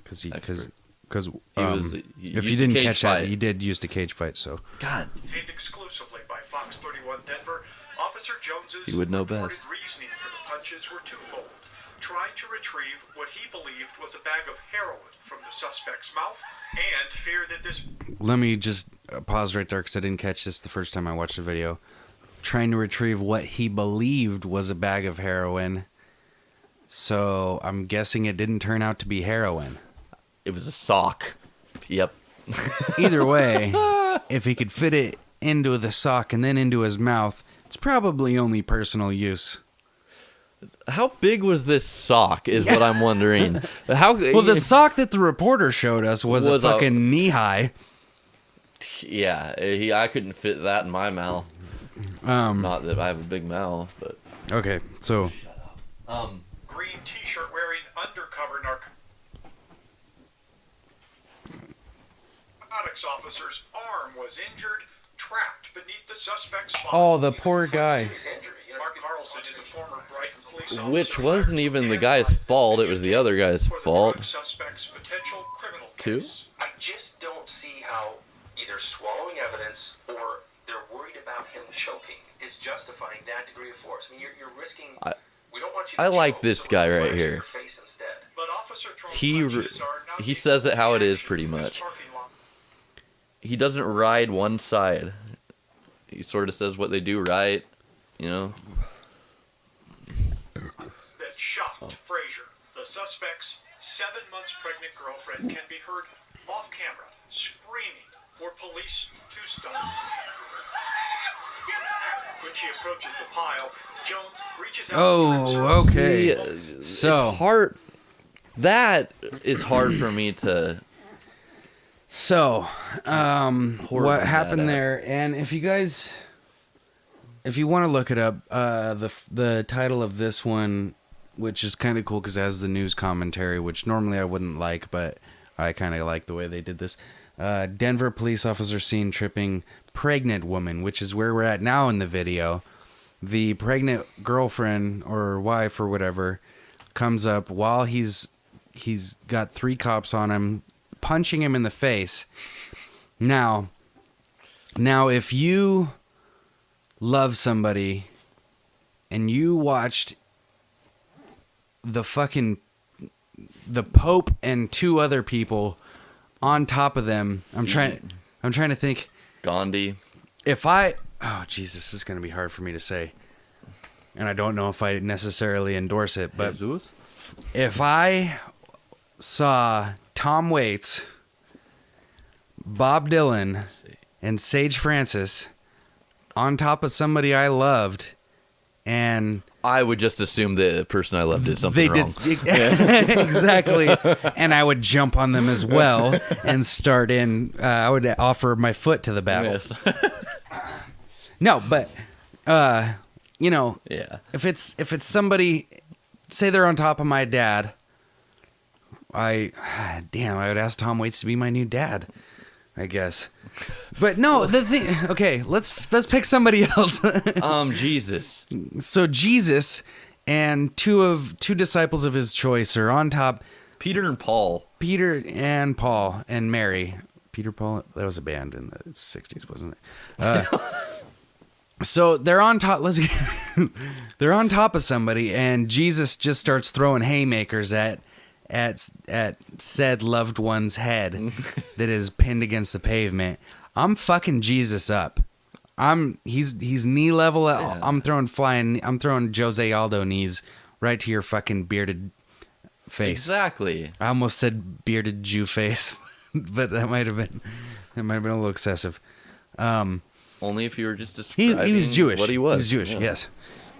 because Expert. He if you used to didn't cage catch fight. that, he did used to cage fight. So God, taped exclusively by Fox 31 Denver, Officer Jones's He would know reported best. reasoning for the punches were twofold. Trying to retrieve what he believed was a bag of heroin from the suspect's mouth, and fear that this... let me just pause right there because I didn't catch this the first time I watched the video. Trying to retrieve what he believed was a bag of heroin. So I'm guessing it didn't turn out to be heroin. it was a sock. Yep. Either way, if he could fit it into the sock and then into his mouth, it's probably only personal use. How big was this sock? Is what I'm wondering. Well, the sock that the reporter showed us was a Was a- fucking knee high. Yeah, I couldn't fit that in my mouth. Not that I have a big mouth, but Okay, so green t-shirt wearing undercover narcotics officer's arm was injured, trapped beneath the suspect's body. the poor guy. Serious injury. You know, Mark Carlson is a former Brighton police officer. which wasn't even the guy's fault. It was the other guy's for the fault. drug suspect's potential criminal Too? case. I just don't see how either swallowing evidence or they're worried about him choking is justifying that degree of force. I mean, you're risking. We don't want you to I like choke, this so guy we'll right flash here. Your face instead. But officer thrown He punches are not he the says it how it is actions pretty in this much. parking lot. He doesn't ride one side. He sort of says what they do right, you know. That shocked Frazier. The suspect's 7 months pregnant girlfriend can be heard off camera screaming for police to stop. When she approaches the pile, Jones reaches out. and grips her. Oh, okay. See, So- it's hard. That is hard for me to. So, Horrible what happened badass. there? And if you guys, if you want to look it up, the title of this one, which is kind of cool because it has the news commentary, which normally I wouldn't like, but I kind of like the way they did this. Denver police officer seen tripping pregnant woman, which is where we're at now in the video. The pregnant girlfriend or wife or whatever comes up while he's got 3 cops on him, punching him in the face. Now, if you love somebody and you watched the Pope and 2 other people on top of them. I'm trying to think. Gandhi. Oh Jesus, this is going to be hard for me to say. And I don't know if I necessarily endorse it, but Jesus? if I saw Tom Waits, Bob Dylan, and Sage Francis on top of somebody I loved, and I would just assume the person I loved did something wrong. Exactly. And I would jump on them as well and start in. I would offer my foot to the battle. Yes. No, but you know, Yeah. if it's somebody, say they're on top of my dad, I would ask Tom Waits to be my new dad, I guess. But no, the thing. Okay, let's pick somebody else. Jesus. So Jesus and two disciples of his choice are on top. Peter and Paul. Peter and Paul and Mary. Peter, Paul, that was a band in the 60s, wasn't it? So they're on top. They're on top of somebody, and Jesus just starts throwing haymakers at said loved one's head that is pinned against the pavement. I'm fucking Jesus up. He's knee level. Yeah. I'm throwing Jose Aldo knees right to your fucking bearded face. Exactly. I almost said bearded Jew face, but that might have been a little excessive. Only if you were just describing He was Jewish. what he was. He was Jewish, Yeah.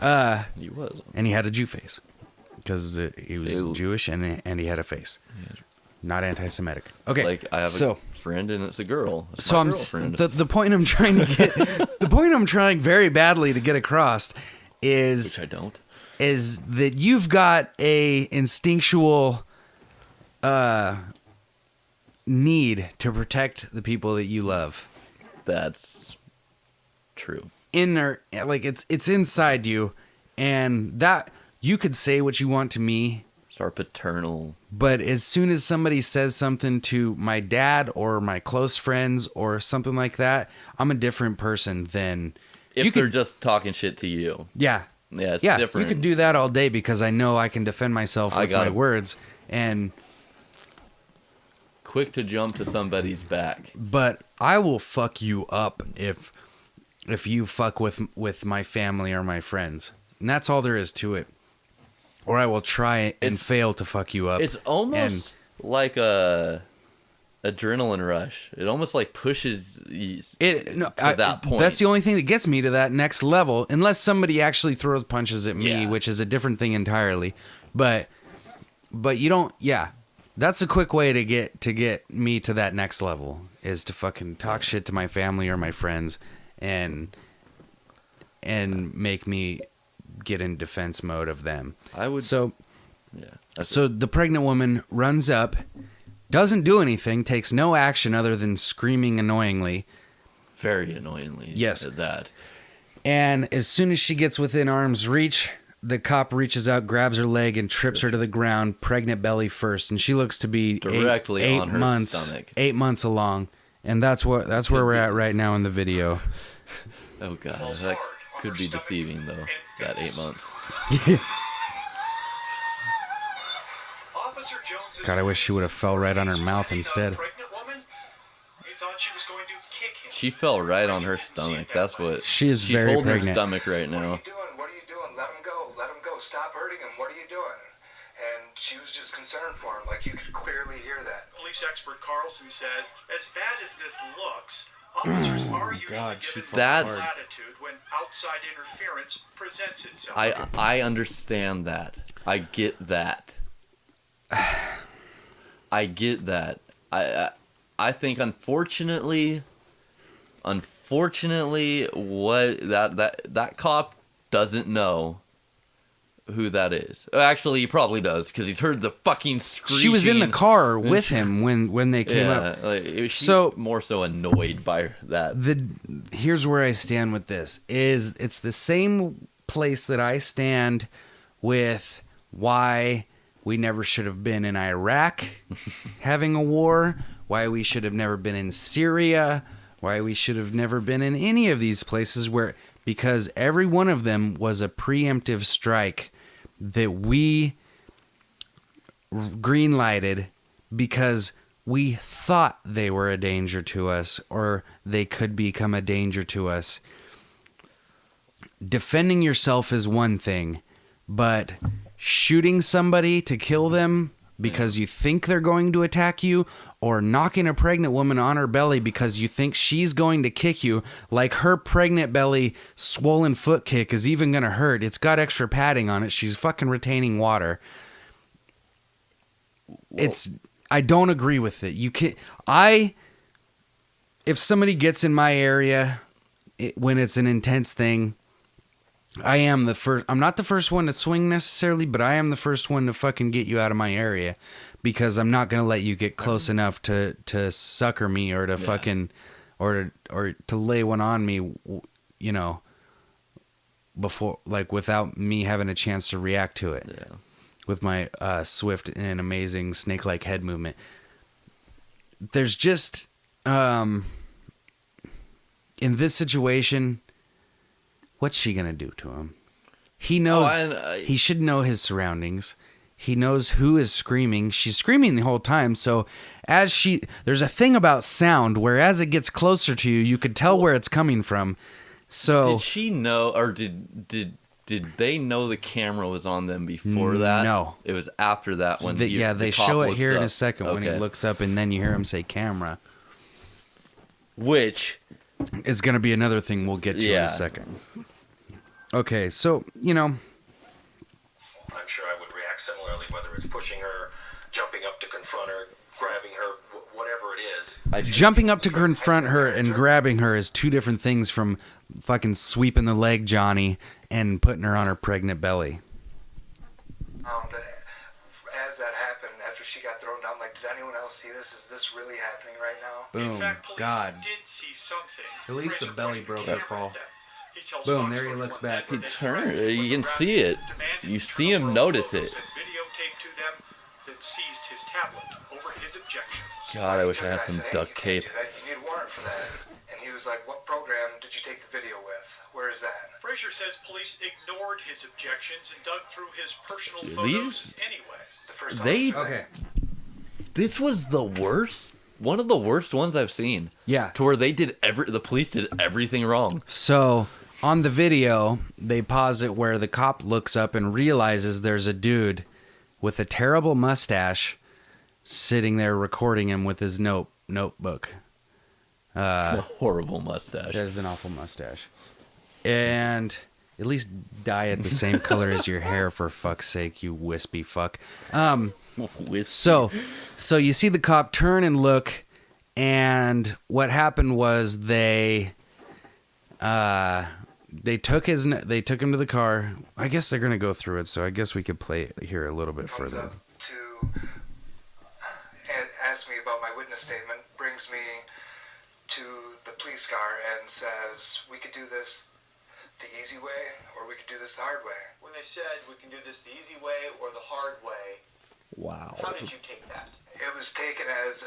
yes. He was. And he had a Jew face because he was Ew. Jewish and he had a face. Not anti-Semitic. Okay, Like, I have a friend and it's a girl. It's so my I'm girlfriend. the point I'm trying to get. The point I'm trying very badly to get across is Which I don't. is that you've got a instinctual need to protect the people that you love. That's true. It's inside you, and that you could say what you want to me, It's our paternal. but as soon as somebody says something to my dad or my close friends or something like that, I'm a different person than If they're just talking shit to you. yeah. Yeah, it's Yeah, different. you could do that all day because I know I can defend myself with my words, and Quick to jump to somebody's back. but I will fuck you up if you fuck with my family or my friends. And that's all there is to it. Or I will try and fail to fuck you up. It's almost like a adrenaline rush. It almost like pushes you to that point. That's the only thing that gets me to that next level, unless somebody actually throws punches at me, Yeah. which is a different thing entirely. But you don't. Yeah, that's a quick way to get me to that next level is to fucking talk shit to my family or my friends, and make me get in defense mode of them. I would. So Yeah. So the pregnant woman runs up, doesn't do anything, takes no action other than screaming annoyingly. Very annoyingly. Yes. At that. And as soon as she gets within arm's reach, the cop reaches out, grabs her leg, and trips her to the ground, pregnant belly first. And she looks to be Directly eight on her months, stomach. 8 months along. And that's where we're at right now in the video. Oh god, that could be deceiving though. That 8 months. Officer Jones God, I wish she would have fell right on her mouth instead. Pregnant woman? He thought she was going to kick him. She fell right on her stomach. That's what. She is she's very holding pregnant. her stomach right What are now. you doing? What are you doing? Let him go. Let him go. Stop hurting him. What are you doing? And she was just concerned for him. Like, you could clearly hear that. Police expert Carlson says, as bad as this looks, officers are usually given That's- latitude when outside interference presents itself. I understand that. I get that. I get that. I think unfortunately what that cop doesn't know who that is. Actually, he probably does because he's heard the fucking screeching. She was in the car with him when they came up. Like, she's So- more so annoyed by that. Here's where I stand with this. It's the same place that I stand with why we never should have been in Iraq having a war, why we should have never been in Syria, why we should have never been in any of these places because every one of them was a preemptive strike that we green lighted because we thought they were a danger to us or they could become a danger to us. Defending yourself is one thing, but shooting somebody to kill them because you think they're going to attack you, or knocking a pregnant woman on her belly because you think she's going to kick you, like her pregnant belly swollen foot kick is even going to hurt. It's got extra padding on it. She's fucking retaining water. I don't agree with it. If somebody gets in my area when it's an intense thing, I'm not the first one to swing necessarily, but I am the first one to fucking get you out of my area because I'm not going to let you get close enough to sucker me or to fucking, or to lay one on me, you know, before, like, without me having a chance to react to it. Yeah. With my swift and amazing snake-like head movement. There's just, in this situation, what's she going to do to him? He knows, he should know his surroundings. He knows who is screaming. She's screaming the whole time. So there's a thing about sound where as it gets closer to you, you could tell where it's coming from. So did she know, or did they know the camera was on them before that? No. It was after that when they the cop show it looks here in up. a second when he looks up and then you hear him say camera. Which is going to be another thing we'll get to in a second. Okay, so, you know. I'm sure I would react similarly, whether it's pushing her, jumping up to confront her, grabbing her, whatever it is. Jumping up to confront her and grabbing her is two different things from fucking sweeping the leg, Johnny, and putting her on her pregnant belly. As that happened, after she got thrown down, like, did anyone else see this? Is this really happening right now? Boom. In fact, police God. did see something. At least the Fraser belly pointed broke the her camera fall. at them. He tells Boom, Fox there he 41 looks back. that He they turned. threatened You with can arrest, see it. demanded You see him internal notice photos it. and videotape to them, then seized his tablet over his objections. God, I wish I had some said, duct hey, you tape. can't do that. You need a warrant for that. And he was like, what program did you take the video with? Where is that? Fraser says police ignored his objections and dug through his personal These- photos anyway. The first They- officer- Okay. This was the worst. One of the worst ones I've seen. Yeah. To where the police did everything wrong. So, on the video, they pause it where the cop looks up and realizes there's a dude with a terrible mustache sitting there recording him with his notebook. A horrible mustache. That is an awful mustache. And at least dye it the same color as your hair, for fuck's sake, you wispy fuck. So you see the cop turn and look, and what happened was they took him to the car. I guess they're gonna go through it, so I guess we could play it here a little bit comes further. up to ask me about my witness statement, brings me to the police car and says, we could do this the easy way or we could do this the hard way. When they said we can do this the easy way or the hard way, Wow. how did you take that? It was taken as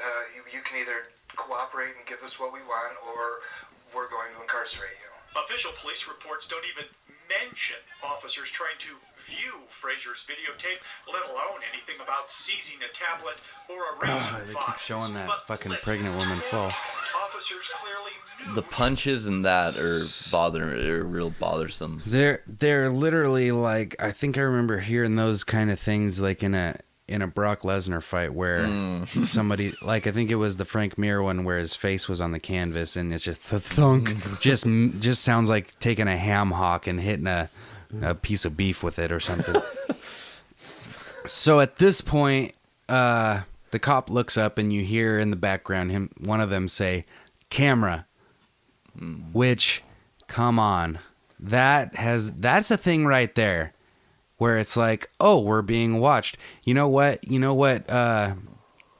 you can either cooperate and give us what we want or we're going to incarcerate you. Official police reports don't even mention officers trying to view Fraser's videotape, let alone anything about seizing a tablet or erasing They files. keep showing that But fucking listen, pregnant woman fall. Officers clearly knew The punches and that are real bothersome. They're literally like, I think I remember hearing those kind of things like in a Brock Lesnar fight where somebody, like, I think it was the Frank Mir one where his face was on the canvas and it's just thunk, just sounds like taking a ham hock and hitting a piece of beef with it or something. So at this point, the cop looks up and you hear in the background one of them say, "Camera," which, come on, that's a thing right there. Where it's like, oh, we're being watched. You know what?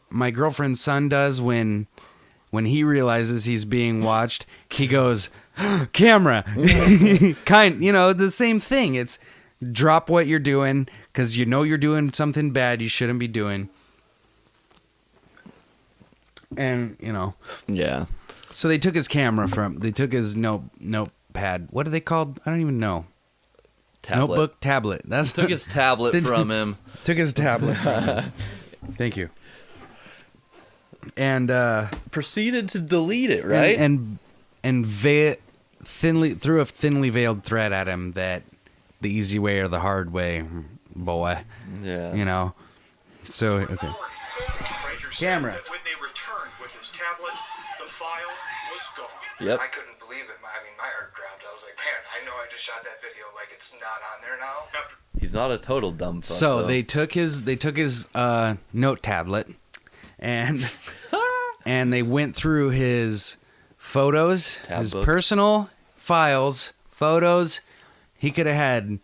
My girlfriend's son does when he realizes he's being watched. He goes, "Camera." The same thing. It's drop what you're doing because you know you're doing something bad you shouldn't be doing. And Yeah. so they took his camera they took his notepad. What are they called? I don't even know. Notebook, tablet. That's Took his tablet from him. Took his tablet from him. Thank you. And Proceeded to delete it, right? Threw a thinly veiled threat at him that the easy way or the hard way, boy. Yeah. You know. So okay. Frazier said Camera. that when they returned with his tablet, the file was gone. Yep. I couldn't believe it. I mean, my heart dropped. I was like, man, I know I just shot that video. Like, it's not on there now. After He's not a total dumb fuck. So though. they took his note tablet and and they went through his photos, his book. personal files, photos. He could have had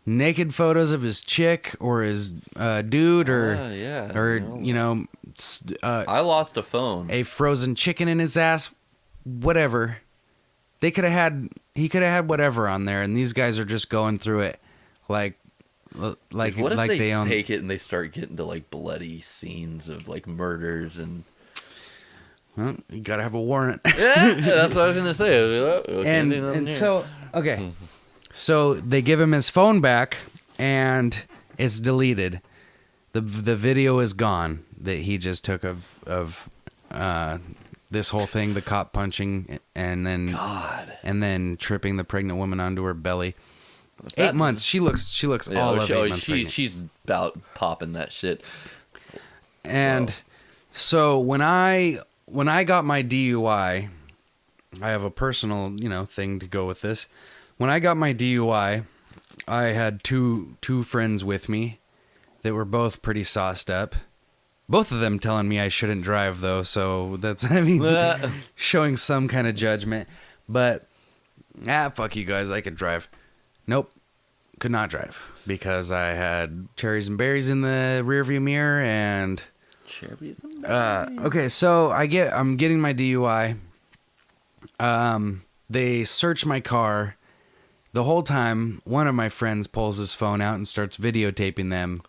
naked photos of his chick or his dude or yeah, I lost a phone. a frozen chicken in his ass, whatever. He could have had whatever on there, and these guys are what if they own. take it and they start getting to like bloody scenes of like murders and Well, you gotta have a warrant. yeah, that's what I was gonna say. and so okay, so they give him his phone back, and it's deleted. The video is gone that he just took of this whole thing, the cop punching and then tripping the pregnant woman onto her belly. 8 months. She looks all of 8 months pregnant. She's about popping that shit. And so when I got my DUI, I have a personal, thing to go with this. When I got my DUI, I had two friends with me that were both pretty sauced up. Both of them telling me I shouldn't drive though, so that's showing some kind of judgment. But fuck you guys, I could drive. Nope. Could not drive because I had cherries and berries in the rearview mirror and Cherries and berries. okay, so I'm getting my DUI. They search my car. The whole time, one of my friends pulls his phone out and starts videotaping them,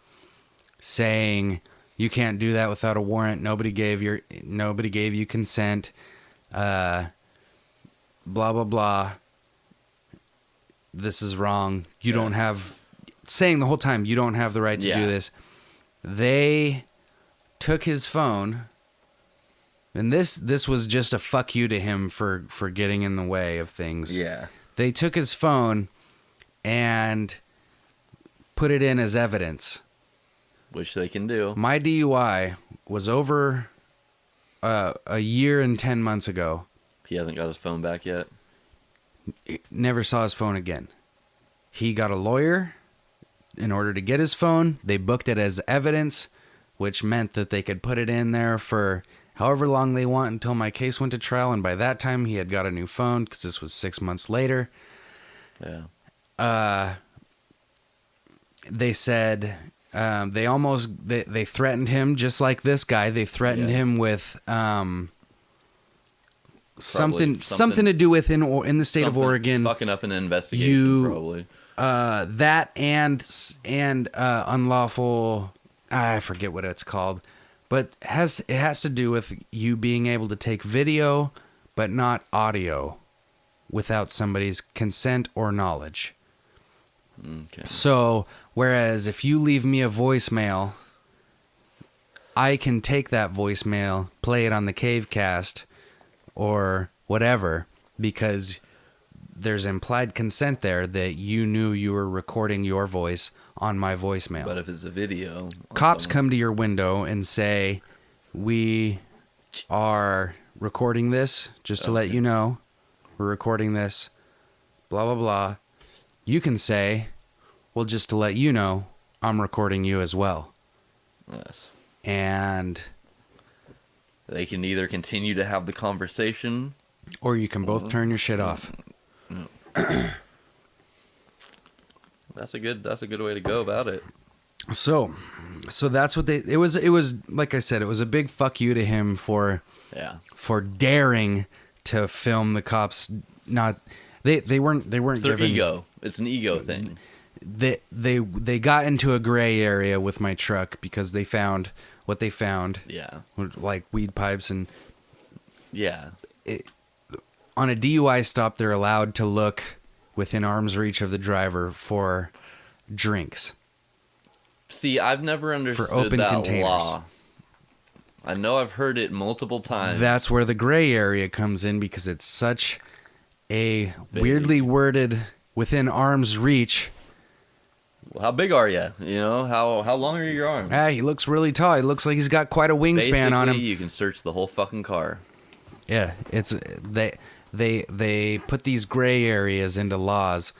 saying, "You can't do that without a warrant. Nobody gave you consent. Blah blah blah. This is wrong. You don't have," saying the whole time, "You don't have the right to do this." They took his phone, and this was just a fuck you to him for getting in the way of things. Yeah. They took his phone and put it in as evidence. Which they can do. My DUI was over a year and 10 months ago. He hasn't got his phone back yet. Never saw his phone again. He got a lawyer in order to get his phone. They booked it as evidence, which meant that they could put it in there for however long they want until my case went to trial. And by that time, he had got a new phone because this was 6 months later. Yeah. They said they threatened him just like this guy. They threatened him with something to do with in the state of Oregon, fucking up an investigation, probably. That and unlawful. I forget what it's called, but it has to do with you being able to take video, but not audio, without somebody's consent or knowledge. Okay. So, whereas if you leave me a voicemail, I can take that voicemail, play it on the CaveCast, or whatever, because there's implied consent there that you knew you were recording your voice on my voicemail. But if it's a video, cops come to your window and say, "We are recording this, just to let you know. We're recording this, blah, blah, blah." You can say, "Well, just to let you know, I'm recording you as well." Yes. And they can either continue to have the conversation, or you can both turn your shit off. That's a good way to go about it. So that's what it was like I said, it was a big fuck you to him for daring to film the cops. Not they weren't It's their given, ego. It's an ego thing. They got into a gray area with my truck because they found what they found. Yeah. Like weed pipes and yeah. On a DUI stop, they're allowed to look within arm's reach of the driver for drinks. See, I've never understood open that containers. law. I know I've heard it multiple times. That's where the gray area comes in because it's such a weirdly worded within arm's reach. How big are you? You know, how long are your arms? He looks really tall. He looks like he's got quite a wingspan on him. Basically, you can search the whole fucking car. Yeah, it's they put these gray areas into laws,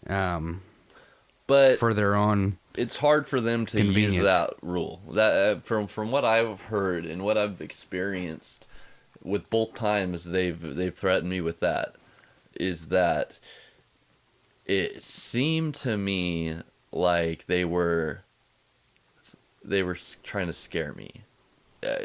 But for their own. it's hard for them to Convenience. use that rule. That from what I've heard and what I've experienced with both times they've threatened me with that, is that it seemed to me like they were trying to scare me.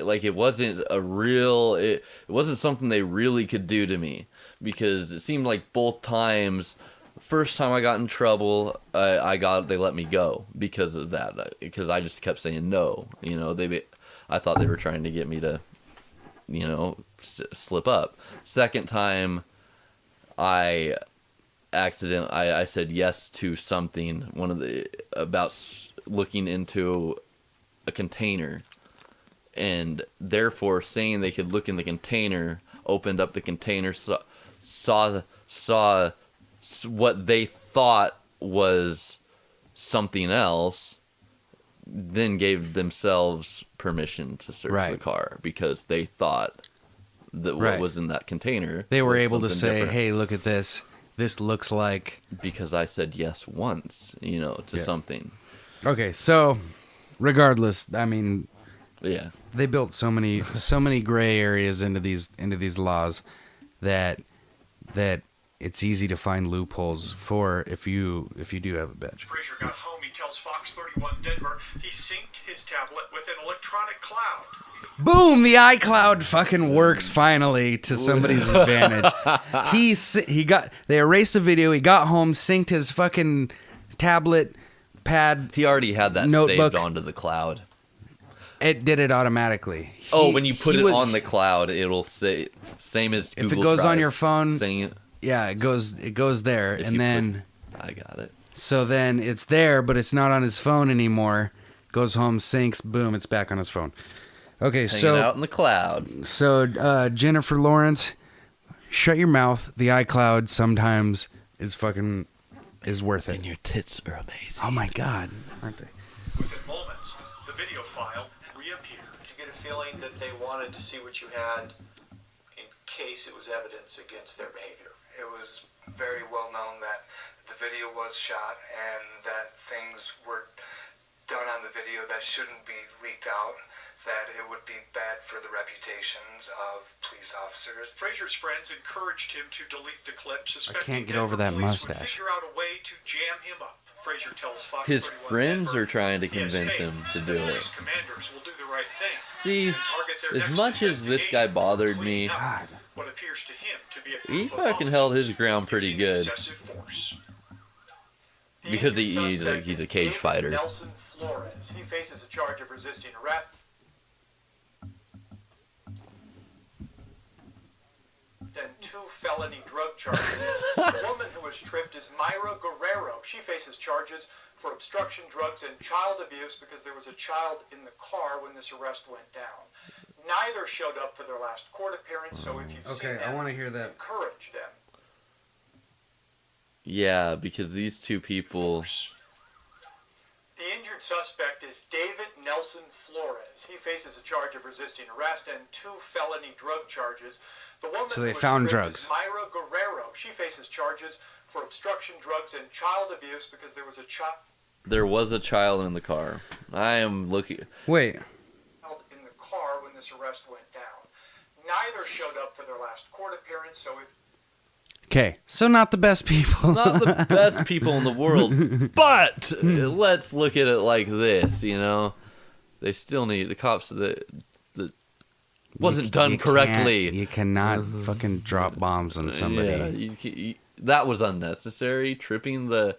Like it wasn't it wasn't something they really could do to me, because it seemed like both times. First time I got in trouble, they let me go because of that. Because I just kept saying no. You know, I thought they were trying to get me to, you know, slip up. Second time, I said yes to something. About looking into a container, and therefore saying they could look in the container. Opened up the container, saw what they thought was something else, then gave themselves permission to search the car because they thought that what was in that container. They were able to something say, different. "Hey, look at this. This looks like." Because I said yes once, you know, to something. Okay, so regardless, I mean, Yeah. they built so many gray areas into these laws that it's easy to find loopholes for if you do have a bitch. Frazier got home. He tells Fox 31 Denver he synced his tablet with an electronic cloud. Boom! The iCloud fucking works finally to somebody's advantage. They erased the video. He got home, synced his fucking tablet pad. He already had that Notebook. saved onto the cloud. It did it automatically. When you put it on the cloud, it'll say same as Google if it goes Drive, on your phone, saying it. yeah, it goes there, If and you then I got it. so then it's there, but it's not on his phone anymore. Goes home, syncs, boom, it's back on his phone. Okay, Hanging out in the cloud. So Jennifer Lawrence, shut your mouth. The iCloud sometimes is worth it. And your tits are amazing. Oh my god, aren't they? Within moments, the video file reappeared. Did you get a feeling that they wanted to see what you had in case it was evidence against their behavior? It was very well known that the video was shot and that things were done on the video that shouldn't be leaked out, that it would be bad for the reputations of police officers. Frazier's friends encouraged him to delete the clip, suspecting can't get Denver over that police would mustache. figure out a way to jam him up. Frazier tells Fox His 31 friends Denver are trying to he has convince faith him to that do it. police commanders will do the right thing. See, and target their as next much as this guy investigation, bothered me, cleaning up God. what appears to him to be a he group of fucking held his officers ground pretty using good. excessive force. The Because injured he's suspect a is cage David fighter. Nelson Flores. He faces a charge of resisting arrest and 2 felony drug charges. The woman who was tripped is Myra Guerrero. She faces charges for obstruction, drugs, and child abuse because there was a child in the car when this arrest went down. Neither showed up for their last court appearance, so if you've seen them, want to hear that. encourage them. Yeah, because these two people. The injured suspect is David Nelson Flores. He faces a charge of resisting arrest and 2 felony drug charges. The woman So they who was found tripped drugs. is Myra Guerrero. She faces charges for obstruction, drugs, and child abuse because there was a child There was a child in the car. I am looking. Wait, in the car when this arrest went down. Neither showed up for their last court appearance, so if okay, so not the best people. Not the best people in the world, but let's look at it like this, you know. They still need the cops that wasn't done correctly. You cannot fucking drop bombs on somebody. Yeah, that was unnecessary. Tripping the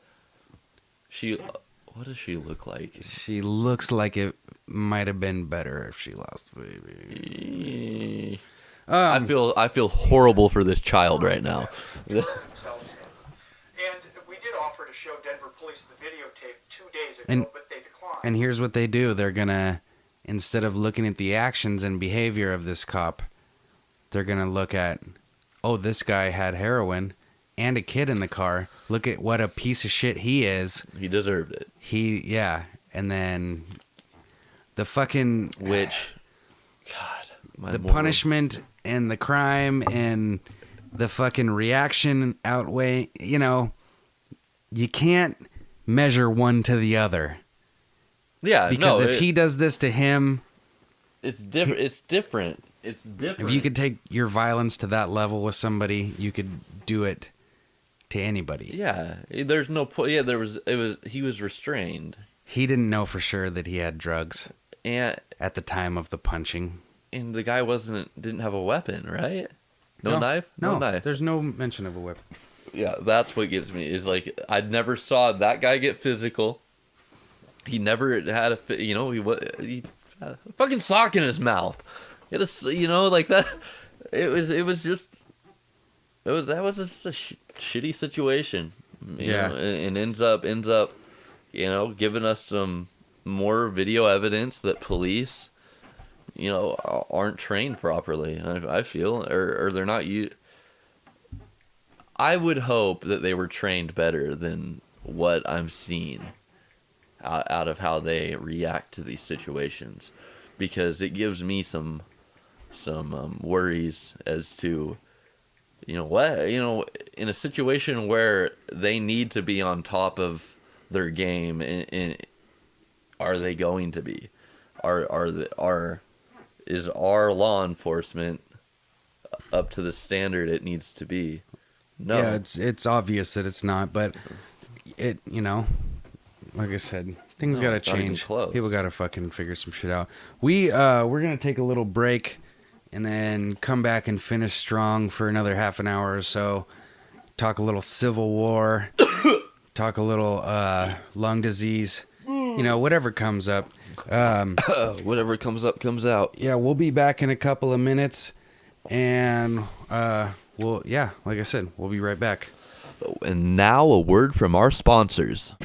what does she look like? She looks like it might have been better if she lost the baby. I feel horrible for this child right now. themselves in. And release the videotape 2 days ago, And- but they declined. And here's what they do. They're going to, instead of looking at the actions and behavior of this cop, they're going to look at, oh, this guy had heroin and a kid in the car. Look at what a piece of shit he is. He deserved it. Yeah. And then the fucking... Which, God. the punishment and the crime and the fucking reaction outweigh, you can't measure one to the other. Yeah, Because if he does this to him, it's different. It's different. It's different. if you could take your violence to that level with somebody, you could do it to anybody. Yeah, there's no point. Yeah, he was restrained. He didn't know for sure that he had drugs And at the time of the punching. the guy didn't have a weapon, right? No knife? No knife. There's no mention of a weapon. Yeah, that's what gets me. Is like I never saw that guy get physical. He never had he had a fucking sock in his mouth. He had like that. That was just a shitty situation. And ends up giving us some more video evidence that police aren't trained properly. I feel, or they're not. I would hope that they were trained better than what I'm seeing out of how they react to these situations, because it gives me some worries as to in a situation where they need to be on top of their game, and are they going to be? Is our law enforcement up to the standard it needs to be? No. Yeah, it's obvious that it's not, but it, like I said, things gotta it's not even change. close. People gotta fucking figure some shit out. We're gonna take a little break and then come back and finish strong for another half an hour or so. Talk a little Civil War, talk a little lung disease, whatever comes up. Whatever comes up comes out. Yeah, we'll be back in a couple of minutes, and like I said, we'll be right back. And now a word from our sponsors.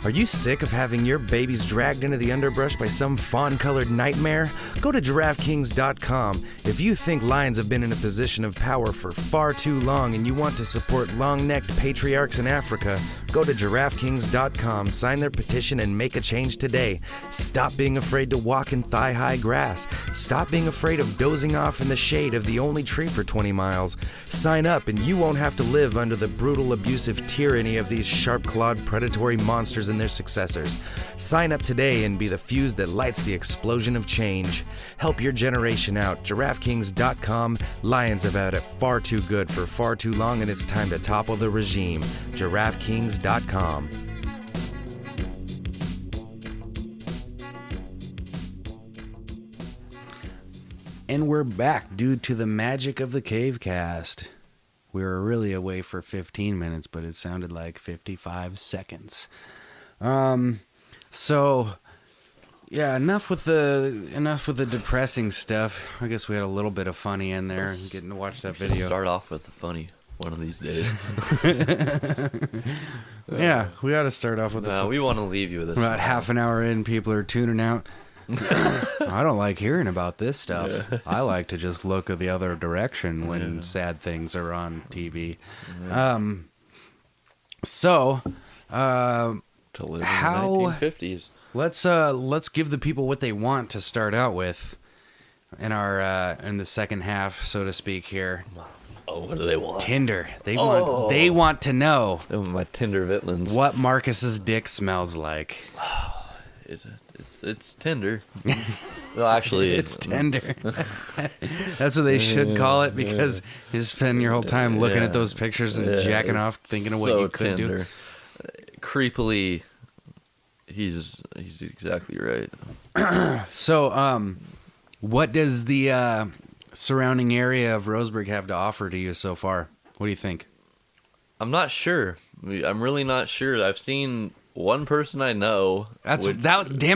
Are you sick of having your babies dragged into the underbrush by some fawn-colored nightmare? Go to GiraffeKings.com. If you think lions have been in a position of power for far too long and you want to support long-necked patriarchs in Africa, go to GiraffeKings.com, sign their petition, and make a change today. Stop being afraid to walk in thigh-high grass. Stop being afraid of dozing off in the shade of the only tree for 20 miles. Sign up and you won't have to live under the brutal, abusive tyranny of these sharp-clawed predatory monsters and their successors. Sign up today and be the fuse that lights the explosion of change. Help your generation out. GiraffeKings.com. Lions have had it far too good for far too long, and it's time to topple the regime. GiraffeKings.com. And we're back due to the magic of the CaveCast. We were really away for 15 minutes, but it sounded like 55 seconds. So yeah, enough with the depressing stuff. I guess we had a little bit of funny in there, getting to watch that video. Start off with the funny one of these days. Yeah, we got to start off with we want to leave you with this. About half an hour in, people are tuning out. I don't like hearing about this stuff. Yeah. I like to just look at the other direction when sad things are on TV. Yeah. To live in the 1950s. Let's give the people what they want to start out with in our in the second half, so to speak. Here. Oh, what do they want? Tinder. They want to know. My Tinder vitlins. What Marcus's dick smells like. It's Tinder. Well, actually, it's tender. That's what they should call it, because you spend your whole time looking at those pictures and jacking off, thinking of what you could do. Creepily, he's exactly right. So, what does the surrounding area of Roseburg have to offer to you so far? What do you think? I'm not sure. I'm really not sure. I've seen one person I know. Damn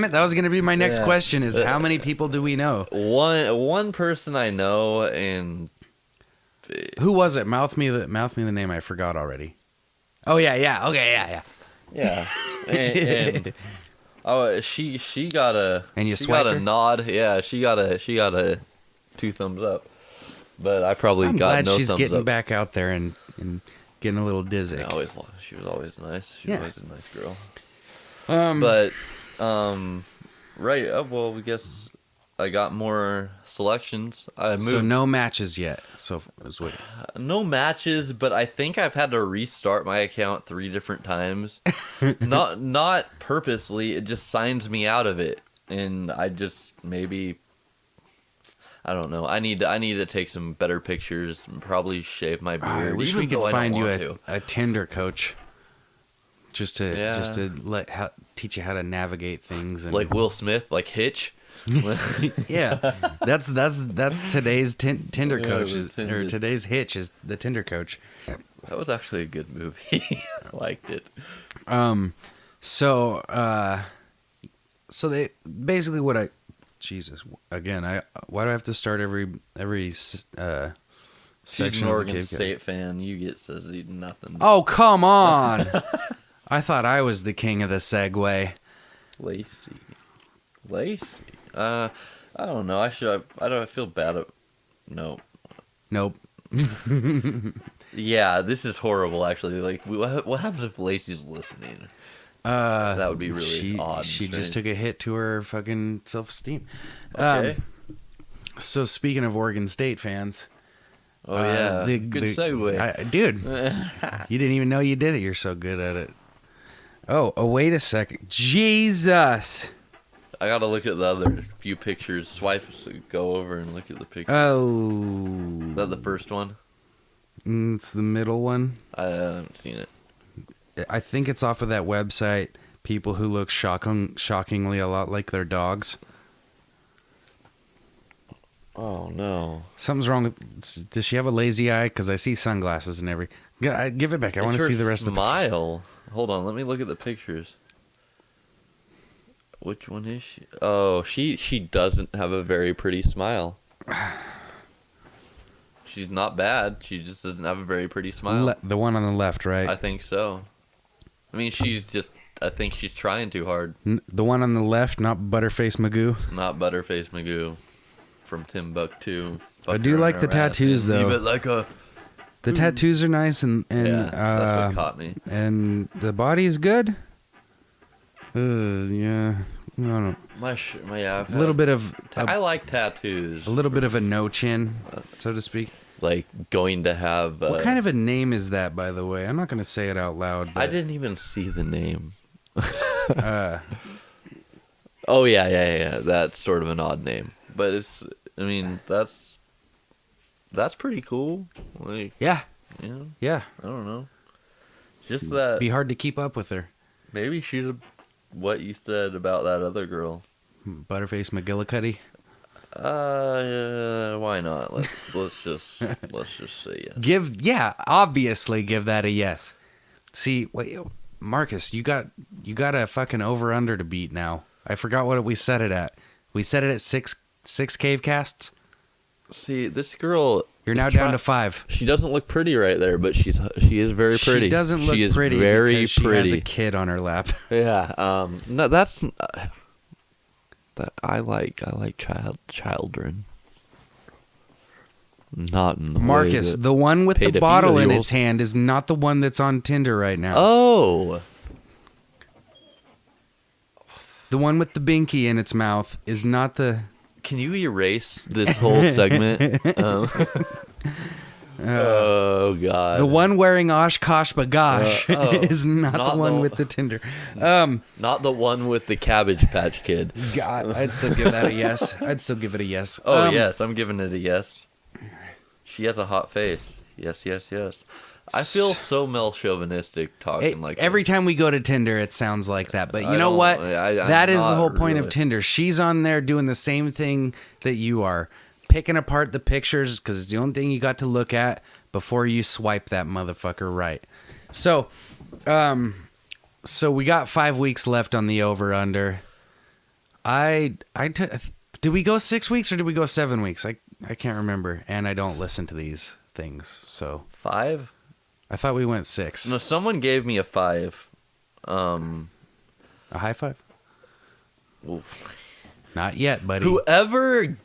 it! That was going to be my next question. Is how many people do we know? One person I know, and Who was it? Mouth me the name. I forgot already. Oh yeah. Okay, yeah. Yeah, and oh, she got a And you she swiped got a her? nod. Yeah, she got a 2 thumbs up. But I probably I'm got glad no she's thumbs getting up. back out there and getting a little dizzy. She was always nice. She Yeah. was always a nice girl. Um, Right. Well, we guess I got more selections. I moved. so no matches yet. So is what. No matches, but I think I've had to restart my account 3 different times. not purposely. It just signs me out of it, and I just maybe. I don't know. I need to take some better pictures and probably shave my beard. I wish even we though could I don't find you want to. a Tinder coach. Just to Yeah. teach you how to navigate things and Like Will Smith, like Hitch. yeah, that's today's Tinder Yeah, coach the is, or Tinder. today's Hitch is the Tinder coach. That was actually a good movie. I liked it. So they basically what I Jesus again why do I have to start every She's section an of the Oregon CaveCast? State fan. You get says nothing. Oh come on! I thought I was the king of the segue. Lacey. I don't know. I feel bad. No. Nope. Yeah, this is horrible. Actually, like, what happens if Lacey's listening? That would be really odd. She and just strange. took a hit to her fucking self-esteem. Okay. So speaking of Oregon State fans, Oh yeah. Good segue. dude. You didn't even know you did it. You're so good at it. Oh, wait a second. Jesus. I gotta look at the other few pictures. Swipe, go over and look at the picture. Oh. Is that the first one? It's the middle one. I haven't seen it. I think it's off of that website. People who look shockingly a lot like their dogs. Oh no. Something's wrong with. Does she have a lazy eye? Because I see sunglasses and every. Give it back. I want to see the rest of the pictures. smile. Hold on, let me look at the pictures. Which one is she? Oh, she doesn't have a very pretty smile. She's not bad. She just doesn't have a very pretty smile. The one on the left, right? I think so. I mean, I think she's trying too hard. The one on the left, not Butterface Magoo. Not Butterface Magoo from Timbuktu. I do like the tattoos, though. Leave it like a... The tattoos are nice, and Yeah, that's what caught me. And the body is good. Yeah, I don't know. Yeah, A little bit of I like tattoos. a little bit of a no chin, so to speak. Like going to have. What kind of a name is that, by the way? I'm not going to say it out loud. I But, didn't even see the name. Uh, Oh yeah. That's sort of an odd name, but it's. I mean, that's pretty cool. Like, yeah, you know, yeah. I don't know. Just that Be hard to keep up with her. maybe she's what you said about that other girl. Butterface McGillicuddy. Why not? Let's just say yes. Obviously give that a yes. See, wait, Marcus, you got a fucking over under to beat now. I forgot what we set it at. We set it at six CaveCasts. See, this girl. You're is now down to 5. She doesn't look pretty right there, but she is very pretty. She doesn't look she is pretty very because she pretty. has a kid on her lap. Yeah. No, that's. That I like children. Not in the way Marcus, that the one with the pedophilia bottle in rules. its hand is not the one that's on Tinder right now. Oh. The one with the binky in its mouth is not the. Can you erase this whole segment? Oh God. The one wearing Oshkosh Bagosh oh, is not not the one the- with the Tinder. Not the one with the Cabbage Patch Kid. God, I'd still give that a yes. I'd still give it a yes. Oh yes, I'm giving it a yes. She has a hot face. Yes. I feel so male chauvinistic talking like every this. time we go to Tinder, it sounds like that. But I you know don't- what? I'm That is the not whole point of really. Tinder. She's on there doing the same thing that you are, picking apart the pictures because it's the only thing you got to look at before you swipe that motherfucker right. So, so we got 5 weeks left on the over under. Did we go 6 weeks or did we go 7 weeks? I can't remember, and I don't listen to these things. So 5? I thought we went 6. No, someone gave me a 5. A high five? Oof. Not yet, buddy. Whoever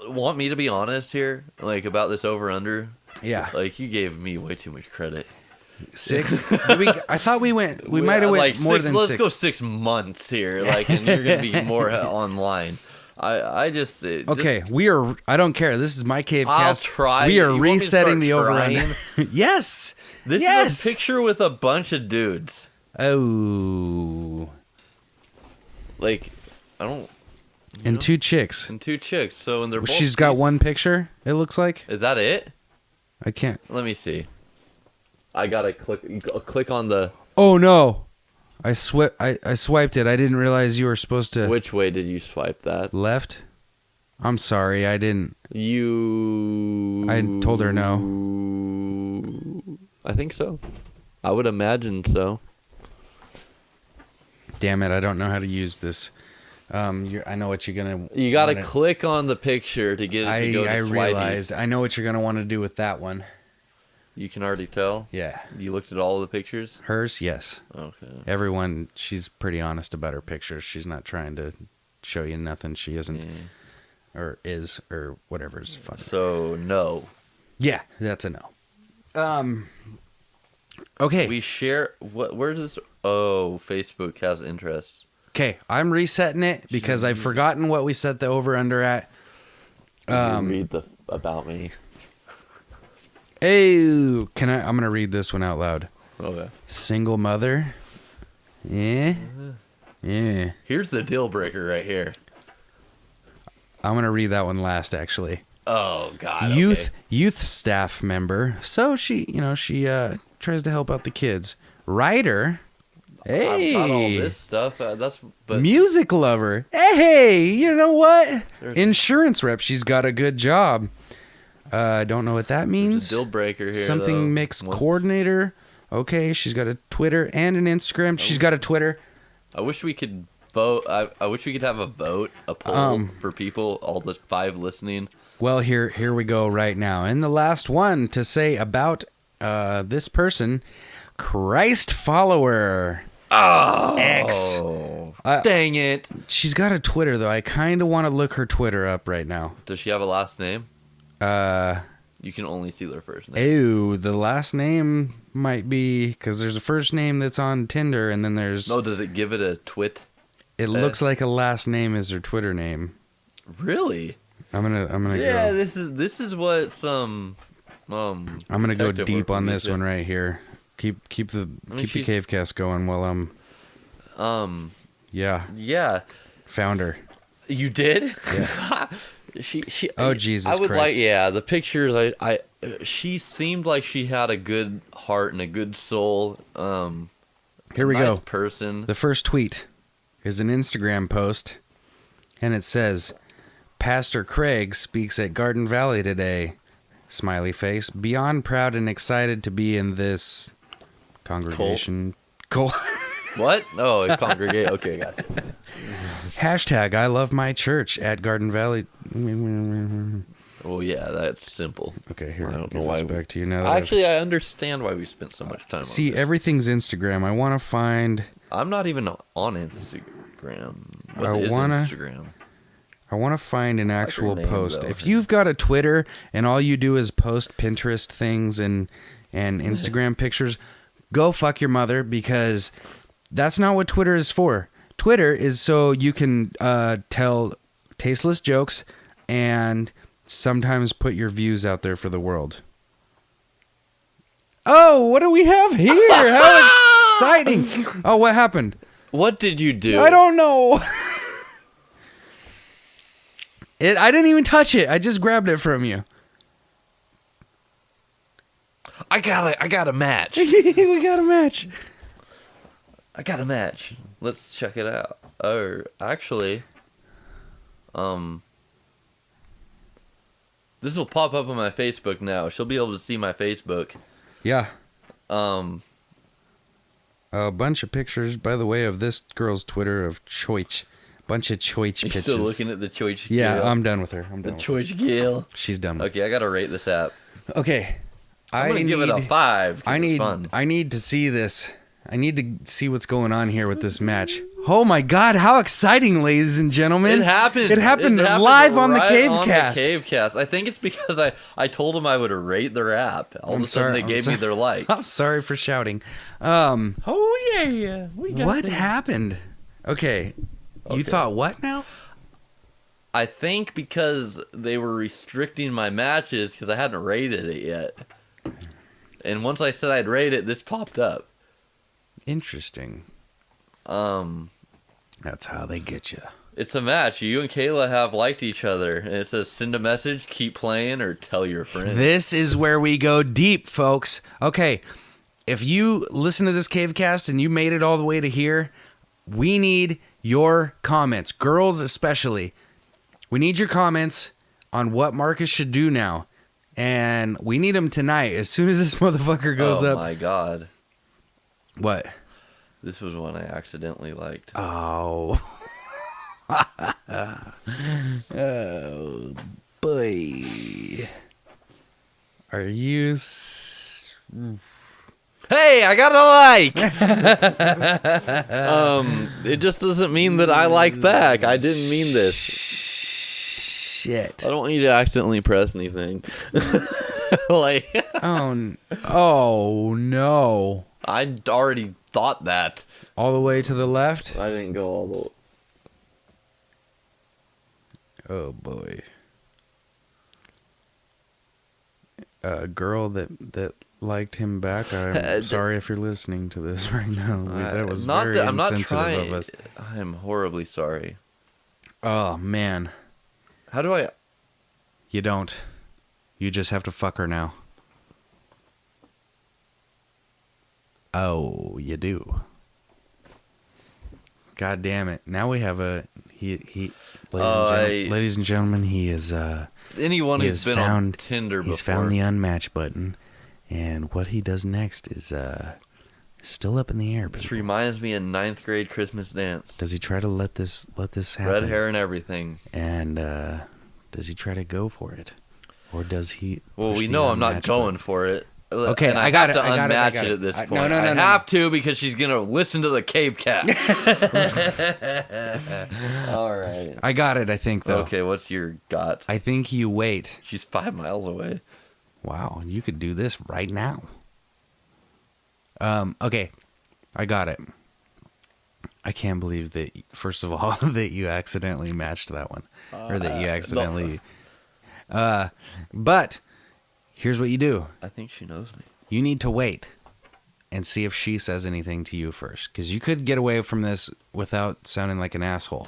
want me to be honest here, like about this over under. Yeah. Like you gave me way too much credit. 6? I thought we went. We might have went like more 6, than let's 6. go 6 months here, like, and you're gonna be more online. I just Okay, we are. I don't care. This is my cave I'll cast. try. We You are want me to resetting start the over trying? under. Yes. This yes. is a picture with a bunch of dudes. Oh. Like, I don't. And 2 chicks. And 2 chicks. So and they're both. She's got decent. one picture. It looks like. Is that it? I can't. Let me see. I gotta click on the. Oh no. I swiped it. I didn't realize you were supposed to. Which way did you swipe that? Left. I'm sorry. I didn't. I told her no. I think so. I would imagine so. Damn it! I don't know how to use this. I know what you're gonna. You gotta click on the picture to get it to go to I Swipeys. realized. I know what you're gonna want to do with that one. You can already tell? Yeah. You looked at all the pictures? Hers, yes. Okay. Everyone, she's pretty honest about her pictures. She's not trying to show you nothing she isn't, or is, or whatever's fun. So, no. Yeah, that's a no. Okay. We share, where's this? Oh, Facebook has interests. Okay, I'm resetting it because I've forgotten what we set the over-under at. Read the about me. Oh, I'm gonna read this one out loud. Okay. Single mother. Yeah. Yeah. Here's the deal breaker right here. I'm gonna read that one last, actually. Oh God. Youth staff member. So she tries to help out the kids. Writer. Hey. Not all this stuff. But music lover. Hey, you know what? Insurance rep. She's got a good job. Don't know what that means. There's a deal breaker here. Something mix coordinator. Okay, she's got a Twitter and an Instagram. She's got a Twitter. I wish we could vote. I wish we could have a poll for people, all the 5 listening. Well, here we go right now. And the last one to say about this person, Christ follower. Oh, X. Dang it. She's got a Twitter, though. I kind of want to look her Twitter up right now. Does she have a last name? You can only see their first name. Ew, the last name might be, because there's a first name that's on Tinder, and then there's... No, does it give it a twit? It looks like a last name is her Twitter name. Really? I'm gonna Yeah, go. this is what some I'm gonna go deep on this one right here. Keep the CaveCast going while I'm. Yeah. Found her. You did? Yeah. she. Oh Jesus I would Christ. the pictures. She seemed like she had a good heart and a good soul. Here we nice go. Person. The first tweet is an Instagram post, and it says, "Pastor Craig speaks at Garden Valley today. Smiley face. Beyond proud and excited to be in this congregation." What? Oh, congregate. Okay, got it. Hashtag I love my church at Garden Valley. Oh yeah, that's simple. Okay, here. I don't know why. Back to you now. Actually, I understand why we spent so much time. See, on this. everything's Instagram. I want to find. I'm not even on Instagram. What I is wanna- Instagram? I want to find an actual name, post. though. If you've got a Twitter and all you do is post Pinterest things and Instagram pictures, go fuck your mother, because that's not what Twitter is for. Twitter is so you can tell tasteless jokes and sometimes put your views out there for the world. Oh, what do we have here? How exciting. Oh, what happened? What did you do? I don't know. I didn't even touch it. I just grabbed it from you. I got a match. We got a match. I got a match. Let's check it out. Or actually, this will pop up on my Facebook now. She'll be able to see my Facebook. Yeah. A bunch of pictures, by the way, of this girl's Twitter of choice. Bunch of choice You bitches. still looking at the choice? Yeah, Gale? I'm done with her. The choice Gale. She's done with Okay, I gotta rate this app. Okay. I'm gonna give it a 5. I need fun. I need to see this. I need to see what's going on here with this match. Oh my god, how exciting, ladies and gentlemen. It happened. It happened live on the right on CaveCast. the CaveCast. I think it's because I told them I would rate their app. All of a sudden they gave me their likes. I'm sorry for shouting. Oh yeah. We got What this. happened? Okay. You thought what now? I think because they were restricting my matches because I hadn't rated it yet. And once I said I'd rate it, this popped up. Interesting. That's how they get you. It's a match. You and Kayla have liked each other, and it says send a message, keep playing, or tell your friends. This is where we go deep, folks. Okay, if you listen to this CaveCast and you made it all the way to here, we need your comments, girls especially. We need your comments on what Marcus should do now, and we need them tonight. As soon as this motherfucker goes up. Oh my god. What? This was one I accidentally liked. Oh. Oh, boy. Are you... Hey, I got a like! It just doesn't mean that I like back. I didn't mean this. Shit. I don't want you to accidentally press anything. Like, Oh, no. I already thought that. All the way to the left? I didn't go all the way. Oh, boy. A girl that liked him back. I'm sorry if you're listening to this right now. That was not very that, I'm not insensitive trying. of us. I am horribly sorry. Oh, man. How do I... You don't. You just have to fuck her now. Oh, you do. God damn it. Now we have a... Ladies and gentlemen, he is... Anyone he who's has been on found- Tinder before. He's found the unmatch button, and what he does next is still up in the air. This people. reminds me of 9th grade Christmas dance. Does he try to let this happen? Red hair and everything. And does he try to go for it, or does he? Well, push we the know I'm not unmatch going button? for it. Okay, and I got have it, to I got it, I unmatch got it it. at this No, point. no, I no. have to because she's gonna listen to the CaveCast. All right. I got it. I think though. Okay, what's your got? I think you wait. She's 5 miles away. Wow, you could do this right now. Okay, I got it. I can't believe that. First of all, that you accidentally matched that one, or that you accidentally. But here's what you do. I think she knows me. You need to wait and see if she says anything to you first, because you could get away from this without sounding like an asshole.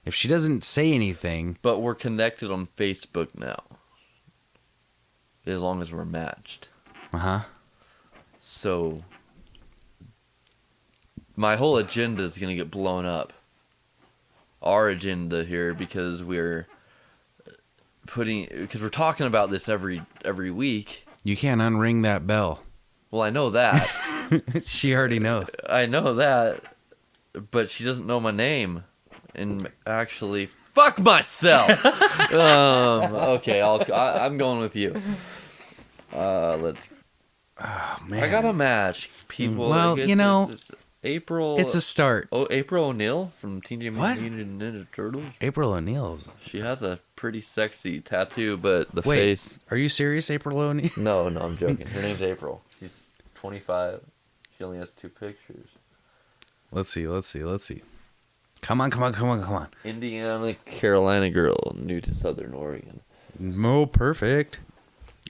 If she doesn't say anything, But we're connected on Facebook now. As long as we're matched. So my whole agenda is going to get blown up. Our agenda here, because we're we're talking about this every week. you can't unring that bell. Well, I know that. She already knows. I know that, but she doesn't know my name. And actually, fuck myself. Okay, I'm going with you. Let's. Oh man, I got a match, people. Well, Like, you know, it's April. it's a start. Oh, April O'Neil from Teenage What? Mutant Ninja Turtles. April O'Neil's. She has a pretty sexy tattoo, but the Wait, face. are you serious, April O'Neil? No, I'm joking. Her name's April. She's 25. She only has 2 pictures. Let's see. Come on. Indiana, Carolina girl, new to Southern Oregon. Oh, perfect.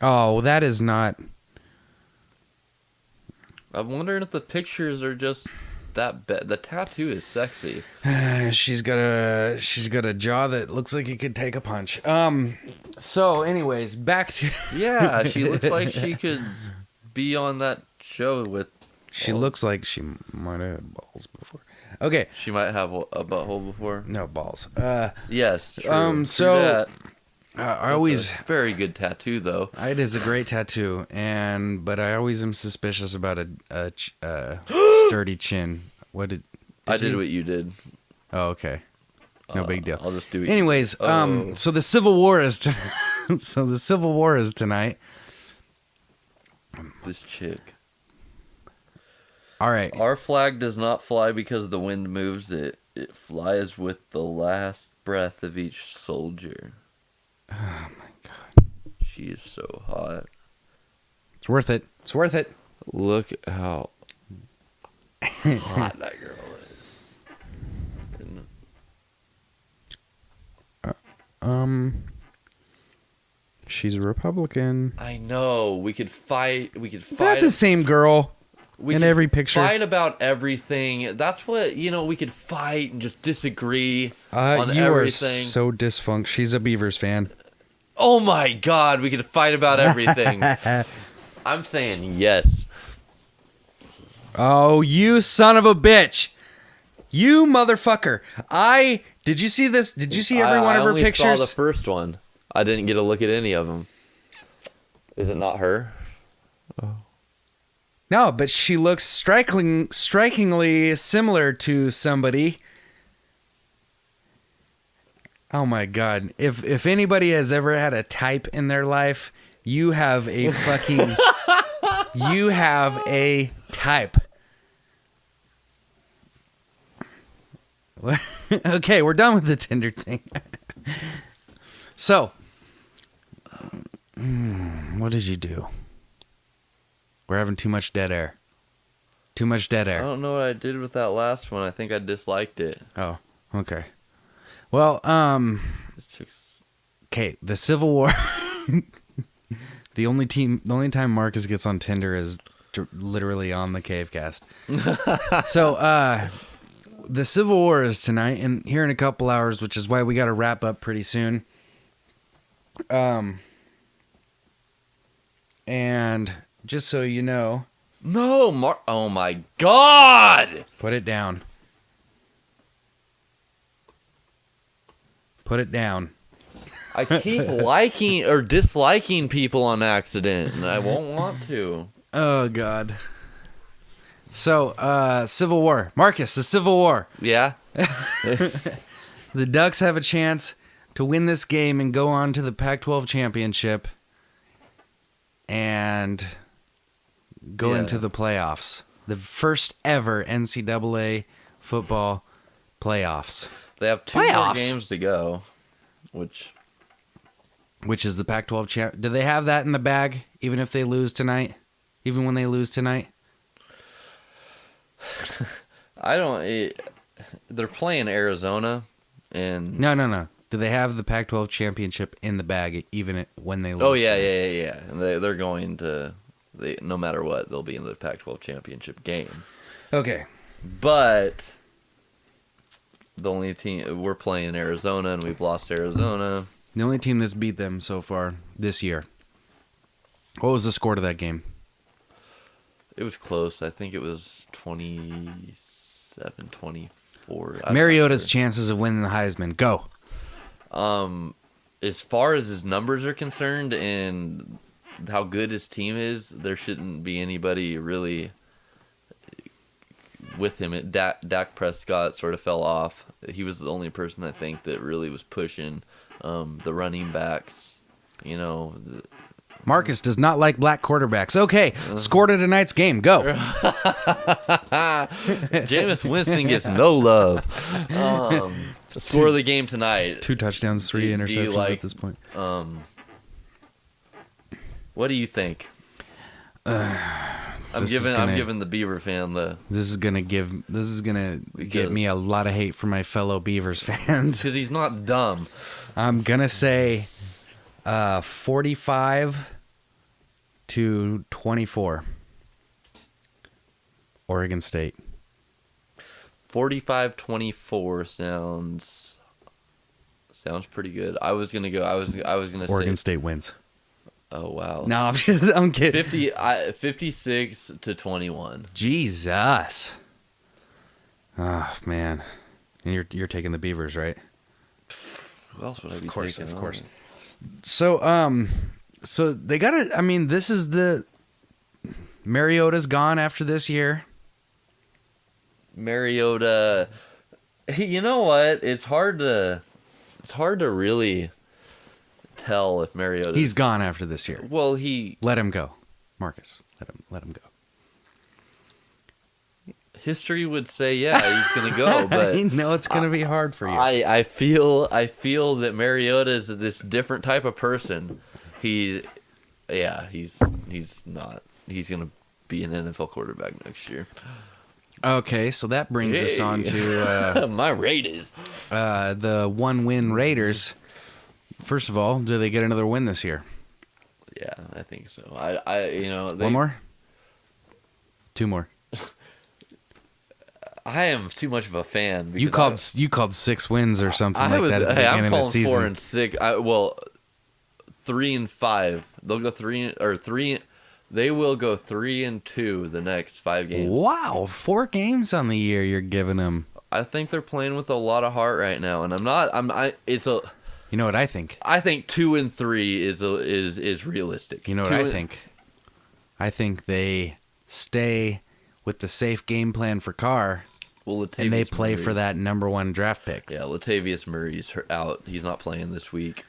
Oh, that is not. I'm wondering if the pictures are just that bad. The tattoo is sexy. She's got a jaw that looks like it could take a punch. So, anyways, back to. Yeah, she looks like she could be on that show with. She looks like she might have had balls before. Okay. She might have a butthole before. No balls. Yes. True. True So that. I always. That's a very good tattoo, though. It is a great tattoo, but I always am suspicious about a sturdy chin. What did I did you? what you did. Oh, okay. No big deal. I'll just do it. Anyways, so the Civil War is tonight. This chick. All right. Our flag does not fly because the wind moves it. It flies with the last breath of each soldier. Oh my god. She is so hot. It's worth it. It's worth it. Look how hot that girl is. She's a Republican. I know. We could fight. Is that the same girl in could every picture? Fight about everything. That's what, we could fight and just disagree on you everything. are so dysfunct. She's a Beavers fan. Oh my god, we could fight about everything. I'm saying yes. Oh, you son of a bitch. You motherfucker. Did you see this? Did you see every one of her pictures? I only saw the first one. I didn't get a look at any of them. Is it not her? Oh. No, but she looks strikingly similar to somebody. Oh my god. If anybody has ever had a type in their life, you have a fucking you have a type. Okay, we're done with the Tinder thing. So, what did you do? We're having too much dead air. Too much dead I air. don't know what I did with that last one. I think I disliked it. Oh, okay. Well, This chick's... okay, the Civil War. The only time Marcus gets on Tinder is literally on the CaveCast. So, the Civil War is tonight, and here in a couple hours, which is why we got to wrap up pretty soon. And just so you know, No, oh my god! put it down. Put it down. I keep liking or disliking people on accident, and I won't want to. Oh god. So, Civil War. Marcus, the Civil War. Yeah? The Ducks have a chance to win this game and go on to the Pac-12 championship and go into the playoffs. The first ever NCAA football playoffs. They have two more games to go, which is the Pac-12 champ. Do they have that in the bag even if they lose tonight? Even when they lose tonight? they're playing Arizona, and No. Do they have the Pac-12 championship in the bag even when they lose? oh yeah. And they're going to. No matter what, they'll be in the Pac-12 championship game. Okay. But the only team we're playing Arizona, and we've lost Arizona. The only team that's beat them so far this year. What was the score to that game? It was close. I think it was 27-24. Mariota's chances of winning the Heisman. Go. As far as his numbers are concerned and how good his team is, there shouldn't be anybody really with him. Dak Prescott sort of fell off. He was the only person I think that really was pushing the running backs. Marcus does not like black quarterbacks. Okay, score to tonight's game. Go. Jameis Winston gets no love. Score of the game tonight. 2 touchdowns, 3 interceptions at this point. What do you think? I'm giving the Beaver fan the. This is gonna get me a lot of hate from my fellow Beavers fans because he's not dumb. I'm gonna say 45-24. Oregon State. 45-24 sounds pretty good. I was gonna say Oregon State wins. Oh wow. No, I'm kidding. 56-21. Jesus. Oh man. And you're taking the Beavers, right? Who else would I be taking? Of course. So they got to, I mean, this is Mariota's gone after this year. Mariota, You know what? It's hard to really tell if Mariota. He's gone after this year. Well, Let him go, Marcus. Let him go. history would say he's gonna go, but I know it's gonna be hard for you. I feel that Mariota is this different type of person. He's not. He's gonna be an NFL quarterback next year. Okay, so that brings us on to my Raiders. The 1-win Raiders. First of all, do they get another win this year? Yeah, I think so. One more? 2 more. I am too much of a fan. You called 6 wins or something like that at the beginning I'm of the calling season. 4 and 6. 3 and 5. They'll go 3. They will go 3 and 2 the next 5 games. Wow, 4 games on the year you're giving them. I think they're playing with a lot of heart right now, and I'm not. You know what I think? I think 2 and 3 is realistic. You know what I think? I think they stay with the safe game plan for Carr, and they play for that number 1 draft pick. Yeah, Latavius Murray's out. He's not playing this week.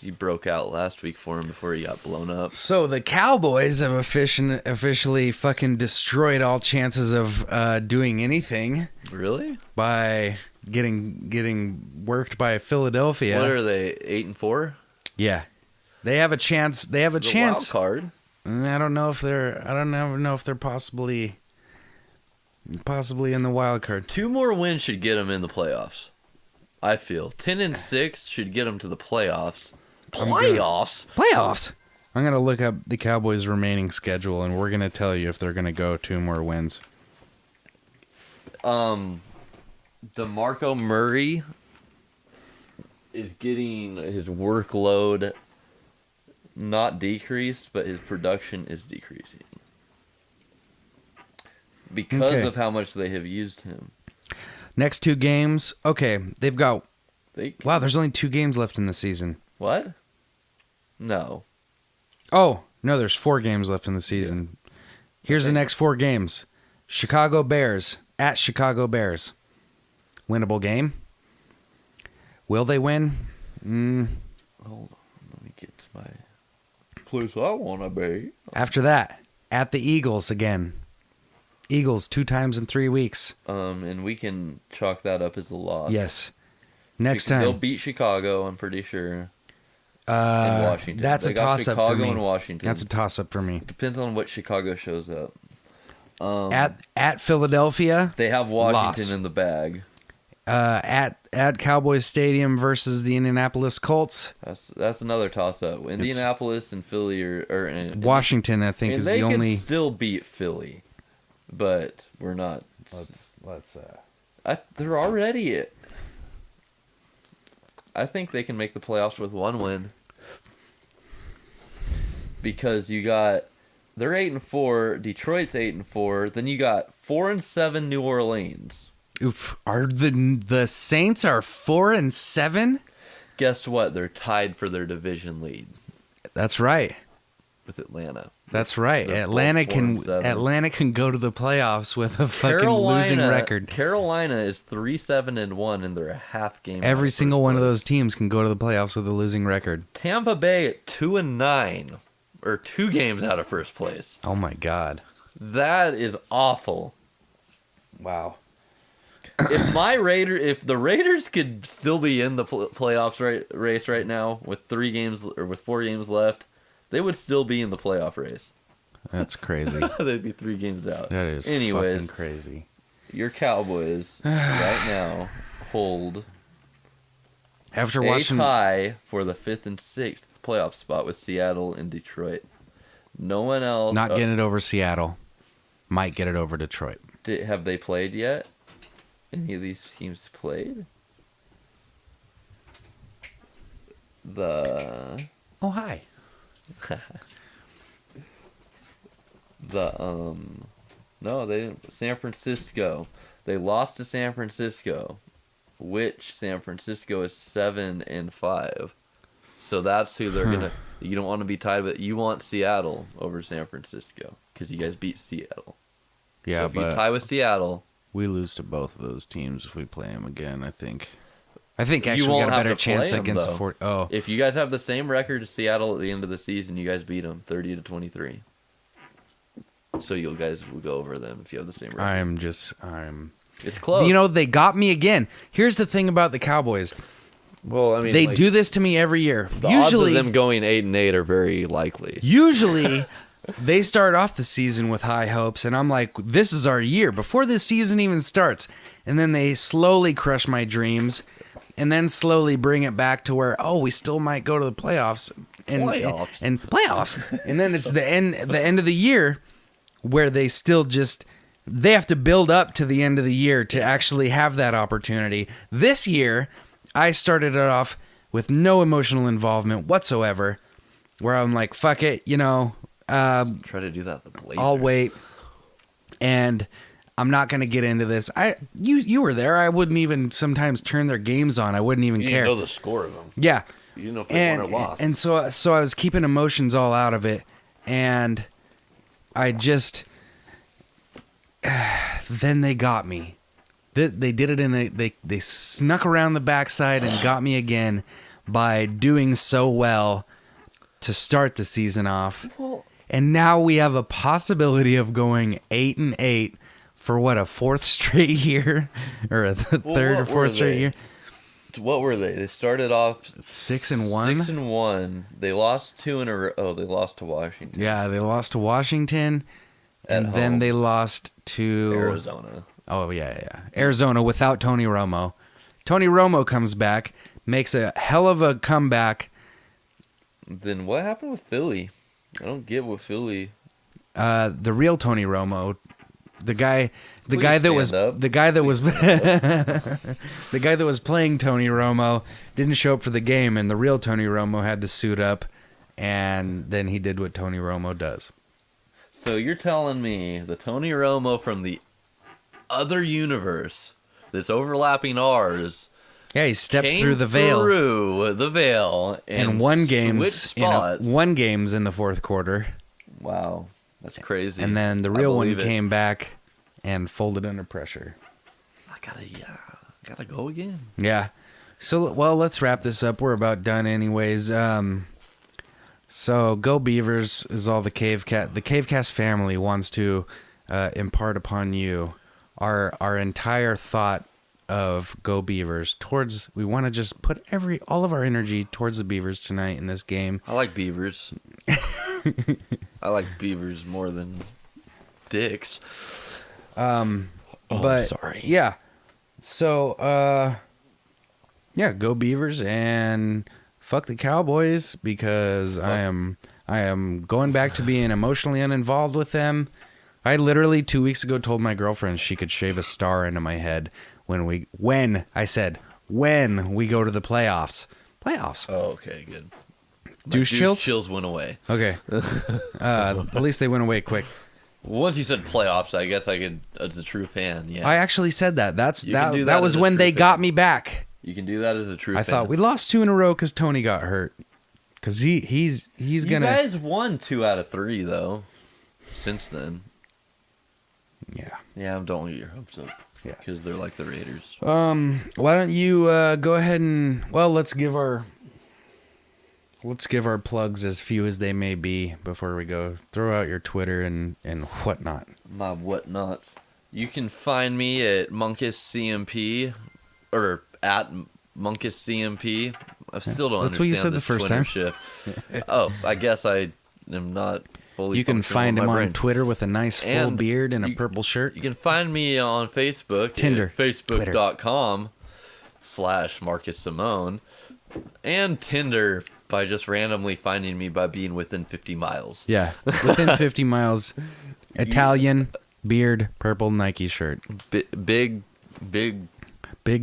He broke out last week for him before he got blown up. So the Cowboys have officially fucking destroyed all chances of doing anything. Really? By getting worked by Philadelphia. What are they? 8 and 4? Yeah, they have a chance. They have a chance. Wild card. I don't know if they're possibly in the wild card. 2 more wins should get them in the playoffs. I feel 10 and 6 should get them to the playoffs. Playoffs. I'm gonna look up the Cowboys' remaining schedule, and we're gonna tell you if they're gonna go 2 more wins. DeMarco Murray is getting his workload not decreased, but his production is decreasing because of how much they have used him. Next 2 games. Okay, they've got. Wow, there's only 2 games left in the season. What? No. Oh, no, there's 4 games left in the season. Yeah. Here's the next 4 games. Chicago Bears at Chicago Bears. Winnable game. Will they win? Hold on. Let me get to my place I want to be. After that, at the Eagles again. Eagles 2 times in 3 weeks. And we can chalk that up as a loss. Yes. Next time. They'll beat Chicago, I'm pretty sure. And Washington. That's a toss-up for me. Chicago and Washington. That's a toss-up for me. It depends on what Chicago shows up. At Philadelphia, they have Washington in the bag. At Cowboys Stadium versus the Indianapolis Colts. That's another toss-up. Indianapolis and Philly or Washington, I think, is the only. They can still beat Philly, but we're not. They're already. I think they can make the playoffs with 1 win. Because they're 8 and 4, Detroit's 8 and 4, then you got 4 and 7 New Orleans. Oof! Are the Saints are 4 and 7? Guess what? They're tied for their division lead. That's right. With Atlanta. That's right. They're Atlanta can go to the playoffs with a fucking losing record. Carolina is 3-7-1, and they're a half game. Every single one of those teams can go to the playoffs with a losing record. Tampa Bay at 2-9, or 2 games out of first place. Oh my God, that is awful. Wow. If the Raiders could still be in the playoffs race right now with 4 games left, they would still be in the playoff race. That's crazy. They'd be 3 games out. That is fucking crazy. Your Cowboys right now hold after watching a tie for the 5th and 6th playoff spot with Seattle and Detroit. No one else. Not getting it over Seattle. Might get it over Detroit. Have they played yet? Any of these teams played? Oh, hi. No, they didn't. San Francisco. They lost to San Francisco, which San Francisco is 7 and 5. So that's who they're gonna. You don't want to be tied with. You want Seattle over San Francisco because you guys beat Seattle. Yeah, so if you tie with Seattle, We lose to both of those teams if we play them again, I think. I think You actually we won't got a have better to play chance 'em, against the though. Fort. Oh, If you guys have the same record as Seattle at the end of the season, you guys beat them 30-23. So you guys will go over them if you have the same record. It's close. You know, they got me again. Here's the thing about the Cowboys. Well, I mean, They do this to me every year. The odds of them going 8-8 are very likely. Usually, they start off the season with high hopes, and I'm like, this is our year before the season even starts. And then they slowly crush my dreams, and then slowly bring it back to where, we still might go to the playoffs. And playoffs. And then it's the end of the year where they still they have to build up to the end of the year to actually have that opportunity. This year, I started it off with no emotional involvement whatsoever, where I'm like, fuck it, Try to do that. The Blazers. I'll wait, and I'm not going to get into this. You were there. I wouldn't even sometimes turn their games on. I wouldn't even care. You know the score of them. Yeah. You didn't know if they won or lost. And so I was keeping emotions all out of it, and I just then they got me. They did it they snuck around the backside and got me again by doing so well to start the season off. And now we have a possibility of going 8-8 for a fourth straight year, or a third or fourth straight year. What were they? They started off 6-1. 6-1. They lost 2 in a row. Oh, they lost to Washington. Yeah, they lost to Washington, and then they lost to Arizona. Oh, yeah. Arizona without Tony Romo. Tony Romo comes back, makes a hell of a comeback. Then what happened with Philly? I don't get what Philly. The real Tony Romo, the guy that was playing Tony Romo didn't show up for the game, and the real Tony Romo had to suit up, and then he did what Tony Romo does. So you're telling me the Tony Romo from the other universe that's overlapping ours. Yeah, he stepped through the veil. And won games in the fourth quarter. Wow, that's crazy. And then the real one came back and folded under pressure. I gotta go again. Yeah. So let's wrap this up. We're about done anyways. So go Beavers is all the CaveCast family wants to impart upon you our entire thought of Go Beavers towards. We want to just put all of our energy towards the Beavers tonight in this game. I like beavers. I like beavers more than dicks. But sorry. Yeah. So go Beavers and fuck the Cowboys, because I am going back to being emotionally uninvolved with them. I literally 2 weeks ago told my girlfriend she could shave a star into my head when we go to the playoffs. Oh, okay, good. Douche chills? Chills went away. Okay. At least they went away quick. Once you said playoffs, I guess I could, as a true fan, yeah. I actually said that. That that was as a when true they got fan. me back. You can do that as a true fan. I thought we lost 2 in a row because Tony got hurt. Because he's gonna. You guys won 2 out of 3 though. Since then. Yeah. Yeah, don't get your hopes up. Yeah. Because they're like the Raiders. Why don't you go ahead and let's give our plugs, as few as they may be, before we go. Throw out your Twitter and whatnot. My whatnots. You can find me at Munkus CMP or at Munkus CMP. I still don't That's understand what you said this the first Twitter time. shift. Oh, I guess I am not fully. You can functional find in him my on brain. Twitter with a nice full And beard and a purple shirt. You can find me on Facebook Tinder. at facebook.com/Marcus Simone and Tinder by just randomly finding me by being within 50 miles. Yeah, within 50 miles. Italian, beard, purple Nike shirt. Big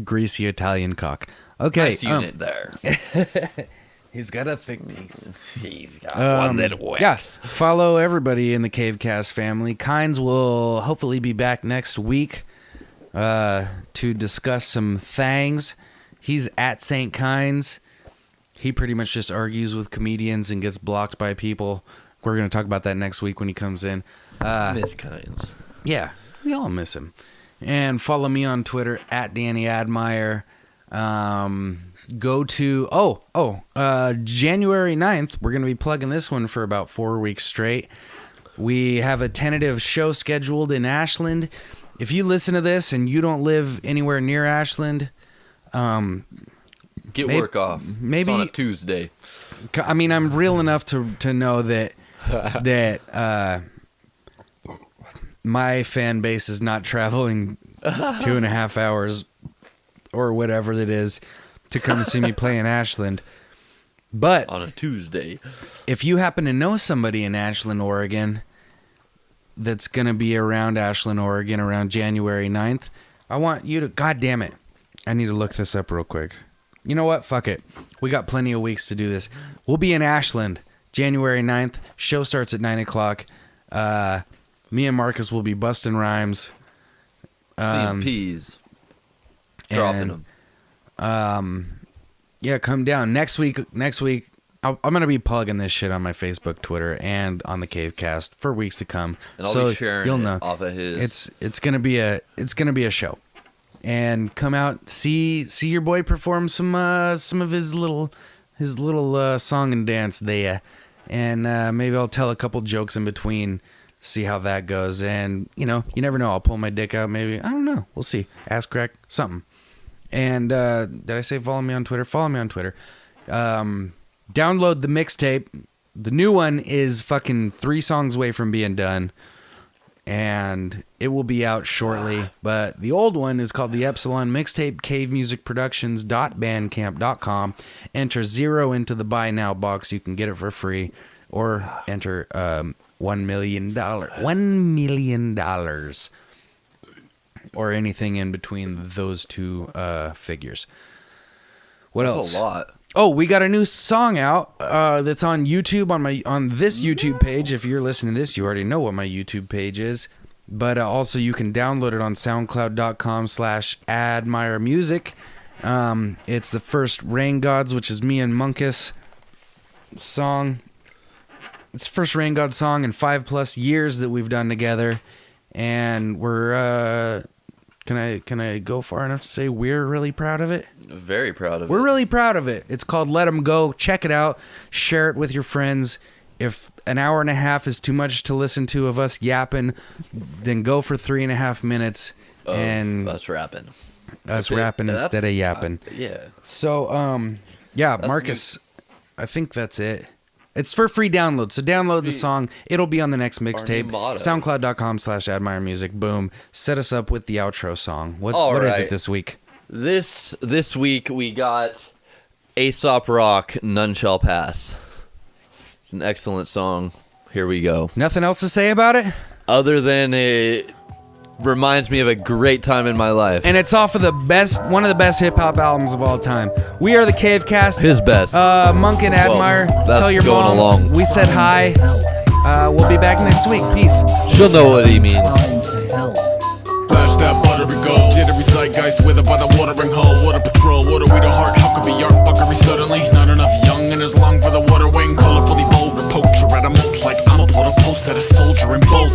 greasy Italian cock. Okay. nice unit there. He's got a thick piece. He's got one that whacks. Yes. Follow everybody in the CaveCast family. Kynes will hopefully be back next week to discuss some things. He's at St. Kynes. He pretty much just argues with comedians and gets blocked by people. We're going to talk about that next week when he comes in. Miss Kynes. Yeah, we all miss him. And follow me on Twitter at Danny Admire. Go to January 9th. We're going to be plugging this one for about 4 weeks straight. We have a tentative show scheduled in Ashland. If you listen to this and you don't live anywhere near Ashland, get work off. Maybe it's on a Tuesday. I mean, I'm real enough to know that my fan base is not traveling 2.5 hours or whatever it is to come see me play in Ashland. But on a Tuesday, if you happen to know somebody in Ashland, Oregon, that's going to be around Ashland, Oregon around January 9th, I want you to... God damn it. I need to look this up real quick. You know what? Fuck it. We got plenty of weeks to do this. We'll be in Ashland January 9th. Show starts at 9 o'clock. Me and Marcus will be busting rhymes. CMPs. Dropping them. Yeah, come down. Next week, I'm going to be plugging this shit on my Facebook, Twitter, and on the CaveCast for weeks to come. And I'll be sharing it off of his. It's going to be a show. And come out, see your boy perform some of his little song and dance there. And maybe I'll tell a couple jokes in between, see how that goes. And, you never know. I'll pull my dick out maybe. I don't know. We'll see. Ass crack, something. And did I say follow me on Twitter? Follow me on Twitter. Download the mixtape. The new one is fucking 3 songs away from being done. And it will be out shortly. But the old one is called the Epsilon Mixtape, cavemusicproductions.bandcamp.com. Enter 0 into the buy now box. You can get it for free. Or enter $1 million. $1 million. Or anything in between those two figures. What else? That's a lot. Oh, we got a new song out that's on YouTube on this YouTube page. If you're listening to this, you already know what my YouTube page is. But also you can download it on SoundCloud.com/AdmireMusic. It's the first Rain Gods, which is me and Munkus song. It's the first Rain God song in 5+ years that we've done together, and we're Can I go far enough to say we're really proud of it? Very proud of it. We're really proud of it. It's called Let 'Em Go. Check it out. Share it with your friends. If an hour and a half is too much to listen to of us yapping, then go for 3.5 minutes and us rapping. Us rapping instead of yapping. Yeah. So, yeah, that's Marcus, I think that's it. It's for free download, so download the song. It'll be on the next mixtape. SoundCloud.com/AdmireMusic. Boom. Set us up with the outro song. What is it this week? This week we got Aesop Rock, None Shall Pass. It's an excellent song. Here we go. Nothing else to say about it? Other than it reminds me of a great time in my life. And it's off of one of the best hip-hop albums of all time. We are the CaveCast. His best. Munk and Admire. Tell your going mom along. We said hi. We'll be back next week. Peace. She'll know what he means. Flash that buttery gold. Jittery zeitgeist withered by the watering hole. Water patrol, water we the heart. How could be art buckery suddenly? Not enough young in his lung for the water wing. Colorfully vulgar poacher at a mulch like I'm a put a post at a soldier and bolt.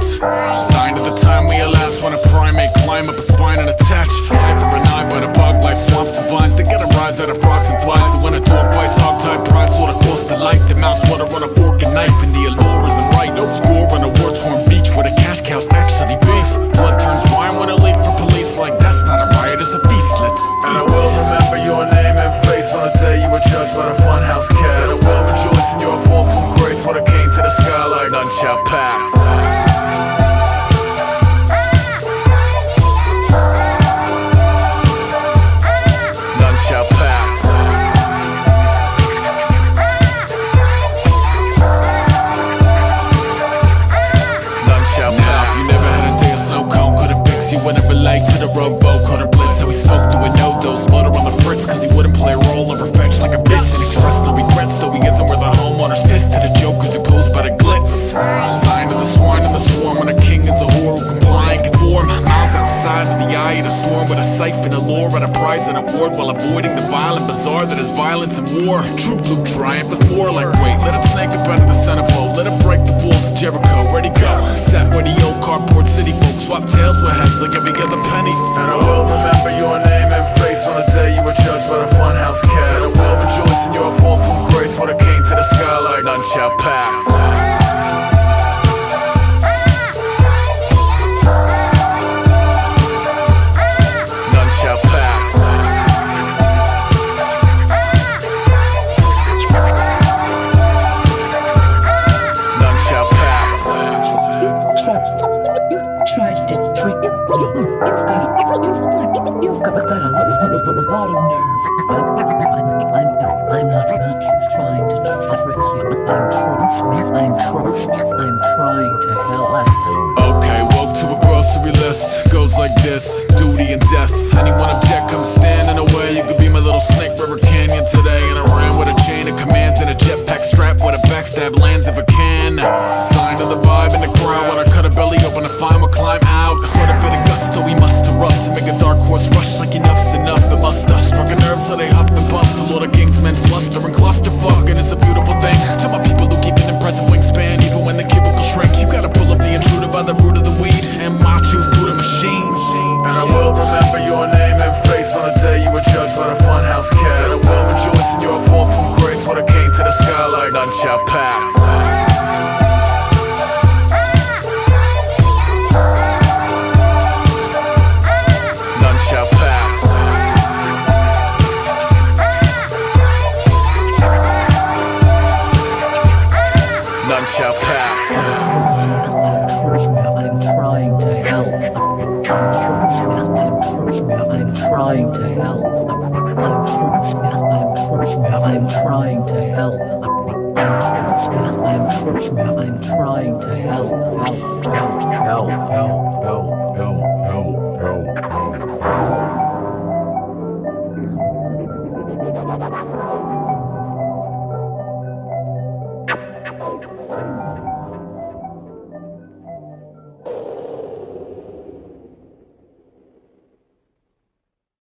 Sign of the time we elapsed when a primate climb up a spine and attach. Eye for an eye by the bog life swamps and vines. They get a rise out of frogs and flies. So when a dog fights hog-tied prize sort of cost of life. The mouse water on a fork and knife and the allure isn't right. No score on a war-torn beach where the cash cows actually beef. Blood turns wine when a leak for police like that's not a riot, it's a feast. And I will remember your name and face on the day you were war. True blue triumph is more like weight. Let it snake up out of the centerfold. Let it break the walls of Jericho. Ready, go. Sat where the old cardboard city folks swap tails with heads like every other penny. And I will remember your name and face on the day you were judged by the funhouse cast. And I will rejoice in your fall from grace when it came to the sky like none shall pass. I'm trying to help. Okay, woke to a grocery list. Goes like this: duty and death. Anyone object, come stand in the way. You could be my little Snake River Canyon today. And I ran with a chain of commands and a jetpack strap with a backstab lands if I can. Sign of the vibe in the crowd. When I cut a belly open to find what climb out. What a bit of gusto we must erupt to make a dark horse rush like enough's enough. It must have struck a nerve so they huff and puff. The Lord of Kings men fluster and clusterfuck. And it's a beautiful thing. To my people who keep an impressive wingspan, even when the cubicle shrink. You gotta pull up the intruder by the root of the weed and march you through the machine. And I will remember your name and face on the day you were judged by the funhouse cast. And I will rejoice in your fall from grace when it came to the sky like none shall pass. None shall pass. None shall pass. I'm trying to help. I'm trying to help. I'm trying to help. I'm trying to help. Help.